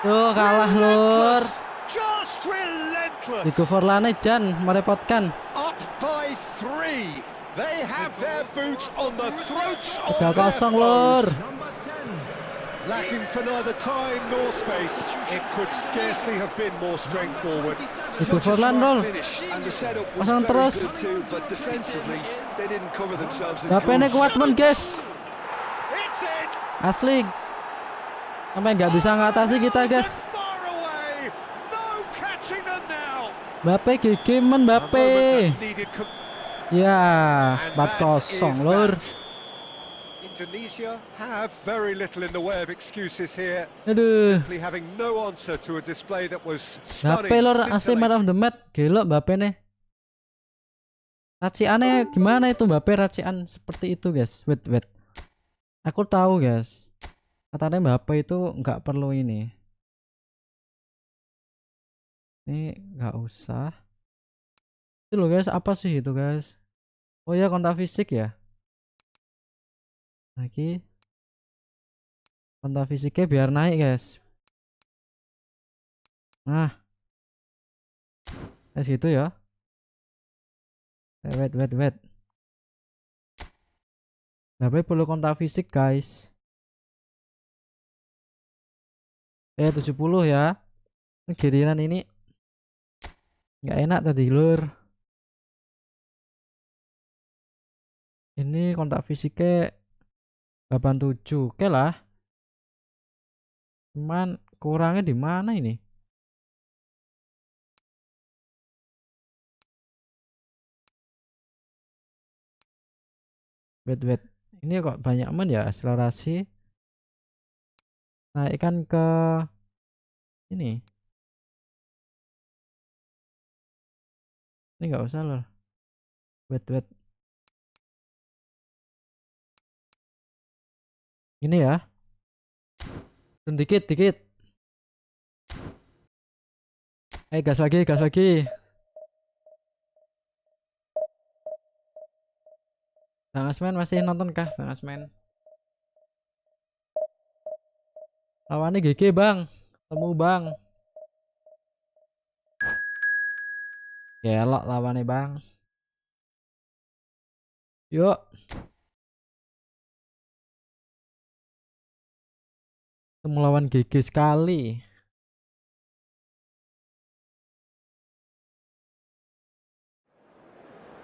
Tuh kalah Lor. Relentless. Just relentless. Diego Forlane Jan merepotkan. Up by 3. They have their boots on the throats of 3-0 their Lor. foes. Number 10. Lacking for neither time nor space. It could scarcely have been more straightforward. Diego Such a Forlan smart Lor. finish, and the setup was Pasang very terus. good too, but defensively, they didn't cover themselves in Bapene goals. kuat men guys. It's in. Asli. Sampai nggak bisa ngatasi kita guys. And far away. No catching them now. Mbappe gigi men A Mbappe. moment that needed Ya, And that 4-0 is Lor. that. Indonesia have very little in the way of excuses here. Aduh. Simply having no answer to a display that was stunning. Mbappe Lor asli man of scintillating. the match. Gelo Mbappe nih. Raciannya gimana itu Mbappe racian seperti itu guys. Wait. Aku tahu guys. Katanya Mbappe itu nggak perlu ini. Ini nggak usah. Itu loh guys, apa sih itu guys? Oh ya kontak fisik ya. Lagi kontak fisiknya biar naik guys. Nah, kayak gitu ya. Wait. Mbappe perlu kontak fisik guys. 70 ya. Kirinan ini nggak enak tadi Lur. Ini kontak fisiknya 87. Oke lah. Cuman kurangnya di mana ini? Wait. Ini kok banyak men ya akselerasi. Naikkan ke ini. Ini nggak usah Lur. Wait. Ini ya. Dikit. Gas lagi. Bang Asmen masih nonton kah Bang Asmen? Lawannya GG Bang. Temu Bang. Gelok lawannya Bang. Yuk. Temu lawan GG sekali.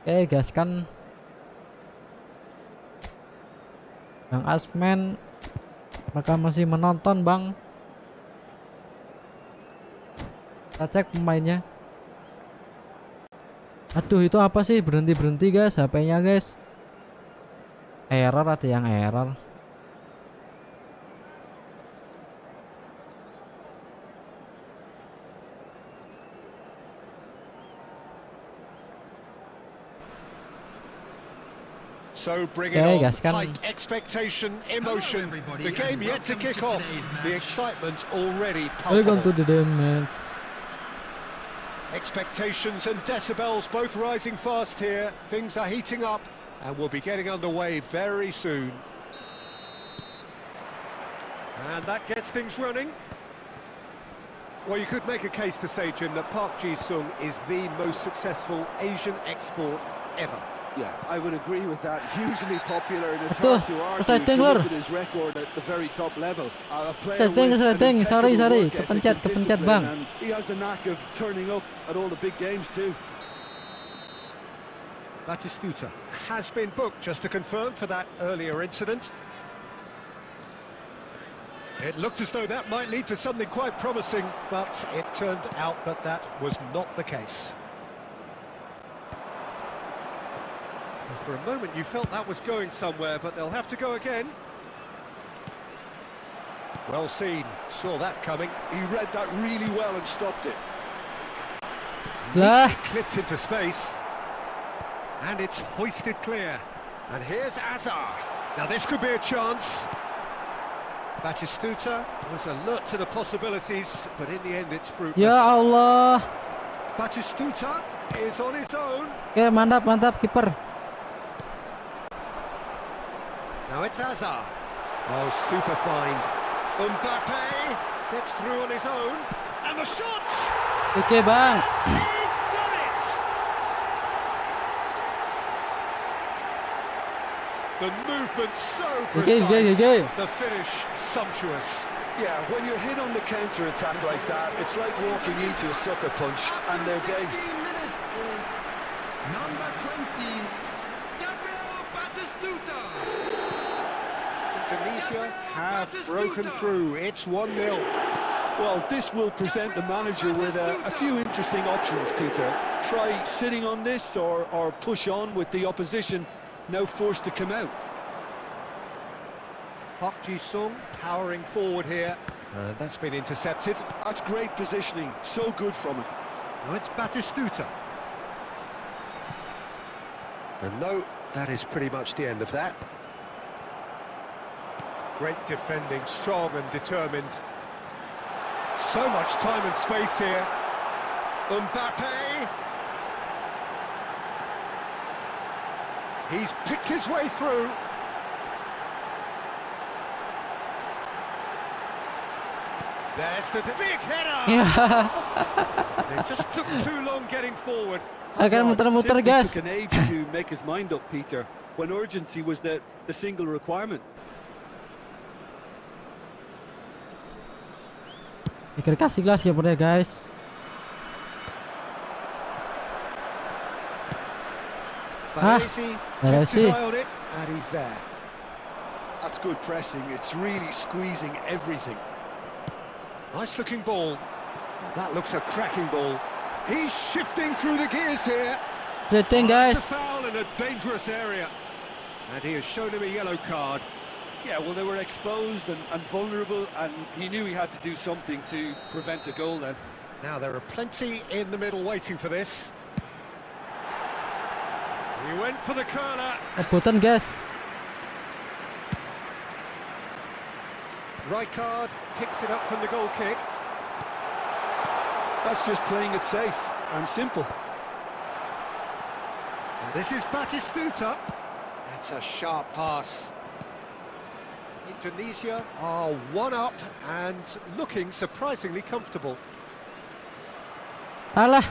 Oke gaskan. Bang Asmen, apakah masih menonton Bang? Kita cek pemainnya. Aduh itu apa sih berhenti guys HP-nya guys. Error, ada yang error. So bring it Okay, on. guys, kan- Height, expectation, emotion. everybody, The game and yet to welcome kick to off. today's The match. excitement already Welcome to palpable. the match. Expectations and decibels both rising fast here. Things are heating up. And we'll be getting underway very soon. And that gets things running. Well, you could make a case to say, Jim, that Park Ji-sung is the most successful Asian export ever. Yeah, I would agree with that. Hugely popular, and it's Betul. hard to argue Setting, if you Lur. look at his record at the very top level. A player Setting, with an setting. impeccable Sorry. work ethic Kepencet, and kepencet, discipline, bang. and he has the knack of turning up at all the big games too. Batistuta has been booked, just to confirm, for that earlier incident. It looked as though that might lead to something quite promising, but it turned out that that was not the case. And for a moment you felt that was going somewhere, but they'll have to go again. Well seen, saw that coming. He read that really well and stopped it. Lah. Clipped into space. And it's hoisted clear. And here's Azar. Now this could be a chance. Batistuta was alert to the possibilities, but in the end it's fruitless. Ya Allah. Batistuta is on his own. Oke, mantap kiper. Now it's Azar. Oh, super find. Mbappe gets through on his own. And the shot! Oke, Bang. He's done it! The movement so precise. Okay. The finish sumptuous. Yeah, when you're hit on the counter-attack like that, it's like walking into a sucker punch, and they're dazed. 15 minutes is number 20, Gabriel Batistuta. Indonesia have broken through. It's 1-0. Well, this will present the manager with a few interesting options, Peter. Try sitting on this or push on with the opposition now forced to come out. Park Ji-sung powering forward here. That's been intercepted. That's great positioning, so good from him. Now it's Batistuta. And no, that is pretty much the end of that. Great defending, strong and determined. So much time and space here. Mbappe. He's picked his way through. There's the big header. Ya. It just took too long getting forward. Akan muter-muter, Simply guys. took an age to make his mind up, Peter, when urgency was the single requirement. Kasih kelas kipernya, guys. Baresi kept his eye on it, and he's there. That's good pressing. It's really squeezing everything. Nice looking ball. Oh, that looks a cracking ball. He's shifting through the gears here. Setting, That's a guys. foul in a dangerous area. And he has shown him a yellow card. Yeah, well, they were exposed and vulnerable, and he knew he had to do something to prevent a goal then. Now there are plenty in the middle waiting for this. He went for the curler. Rebutan, guys. Rijkaard picks it up from the goal kick. That's just playing it safe and simple. And this is Batistuta. That's a sharp pass. Indonesia are one up and looking surprisingly comfortable. Alah.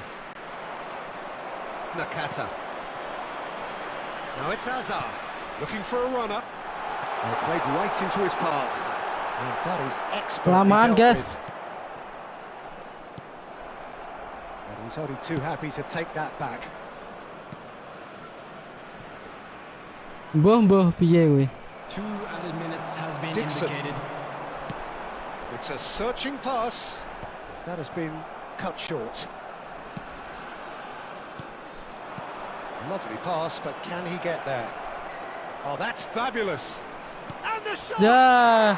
Nakata. Now it's Azar, looking for a runner. And played right into his path. And that is expertly Kelamaan, dealt guys. with. And he's only too happy to take that back. Mbuh, piye kuwi. 2 added minutes has been Dixon. indicated. It's a searching pass. That has been cut short. Lovely pass, but can he get there? Oh, that's fabulous. And the shot! Ya.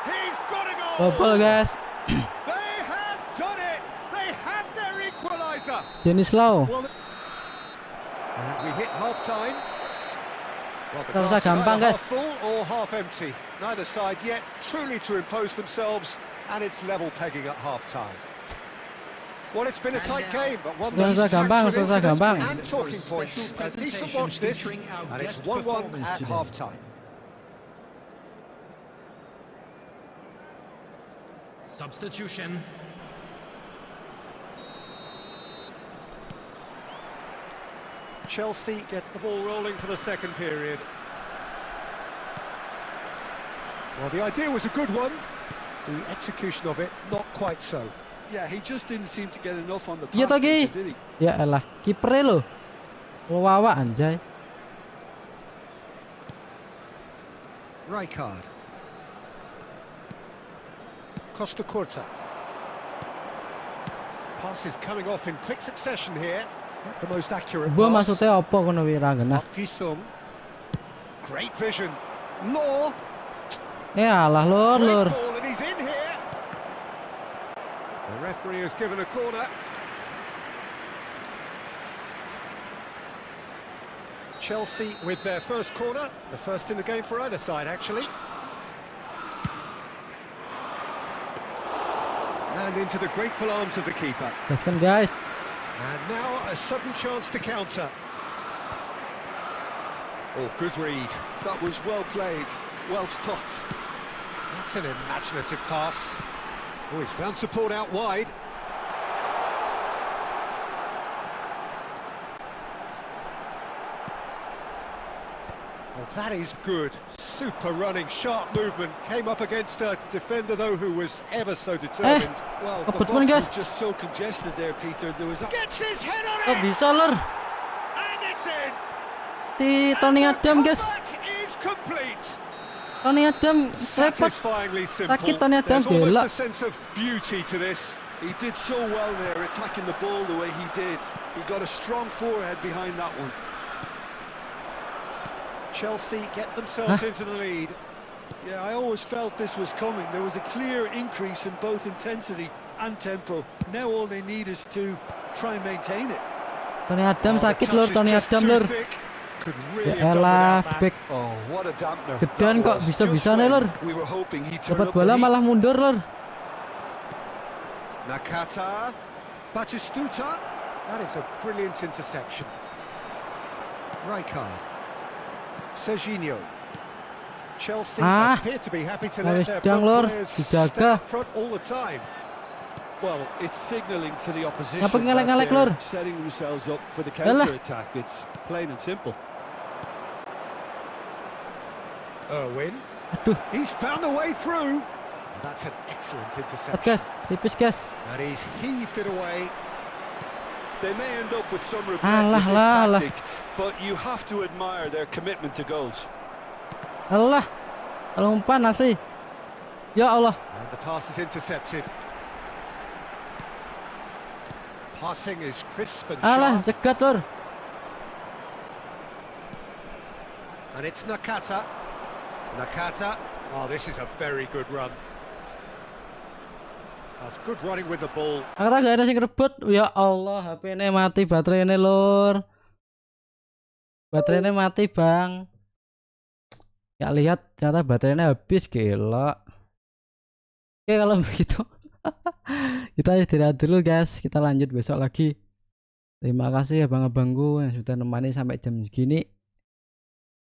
He's got a goal! Bobol, guys. They have done it! They have their equaliser! Jenis Lau. Well, and we hit half-time. Well, the Nggak usah glass is gampang, either guys. half full or half empty. Neither side yet truly to impose themselves, and it's level pegging at half-time. Well, it's been a tight game, but one Susah that's gampang, captured susah incidents gampang. and talking points. A decent watch this, and it's 1-1 at half-time. Substitution. Chelsea get the ball rolling for the second period. Well, the idea was a good one. The execution of it, not quite so. Yeah, he just didn't seem to get enough on the Iya pass, toh, Ki. did he? Ya elah, kipernya lo. Wawa anjay. Rijkaard. Costa Curta. Passes coming off in quick succession here. Not the most accurate Gua pass. maksudnya apa kono wi ra genah. Kisum. Great vision. Law. Ya alah lur. Great ball, and he's in here. The referee has given a corner. Chelsea with their first corner, the first in the game for either side, actually. And into the grateful arms of the keeper. Gaskan guys. And now a sudden chance to counter. Oh, good read. That was well played, well stopped. That's an imaginative pass. Oh, he's found support out wide. Oh, that is good. Super running, sharp movement. Came up against a defender, though, who was ever so determined. Well, Oh, the put box one, was guys. just so congested there, Peter. There was Gets his head on Oh it! bisa lur. And it's in! Si Tony And the Adam guys. comeback is complete! Tony Adam repot. Satisfyingly simple. Sakit Tony Adam There's almost bela. a sense of beauty to this. He did so well there, attacking the ball the way he did. He got a strong forehead behind that one. Chelsea get themselves into the lead. Yeah, I always felt this was coming. There was a clear increase in both intensity and tempo. Now all they need is to try and maintain it. Tony Adam Oh, the sakit touch lur, is Tony just Adam too lur. thick. Could really Ya have done elah, without that. back Oh, what a dampener. gedean That kok was bisa-bisa just nih when lur. We were hoping he'd turn Dapat up the bola heat. malah mundur lur. Nakata, Batistuta. That is a brilliant interception. Rijkaard. Serginho. Chelsea appear to be happy to let Habis their dang, front lur. players stay Dijaga. up front all the time. Well, it's signalling to the opposition Ngapa that ngelek-ngelek, they're lur? setting themselves up for the Alah. counter-attack. It's plain and simple. Irwin. Aduh, He's found a way through. That's an excellent cut interception. guys, tipis guys. And he's heaved it away. They may end up with some regret Alah, with this alah. tactic, but you have to admire their commitment to goals. Alah, kalau umpan nasi. Ya Allah. And the pass is intercepted. Passing is crisp and Alah, sharp. cegat lur. And it's Nakata. Nakata. Oh, this is a very good run. That's good running with the ball. Kata gak ada sing rebut. Ya Allah, HP ini mati baterainya lur. Baterainya mati bang. Ya lihat ternyata baterainya habis, gila. Oke kalau begitu kita istirahat dulu guys. Kita lanjut besok lagi. Terima kasih abang-abangku yang sudah nemani sampai jam segini.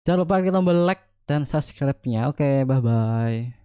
Jangan lupa klik tombol like dan subscribe-nya. Oke, bye-bye.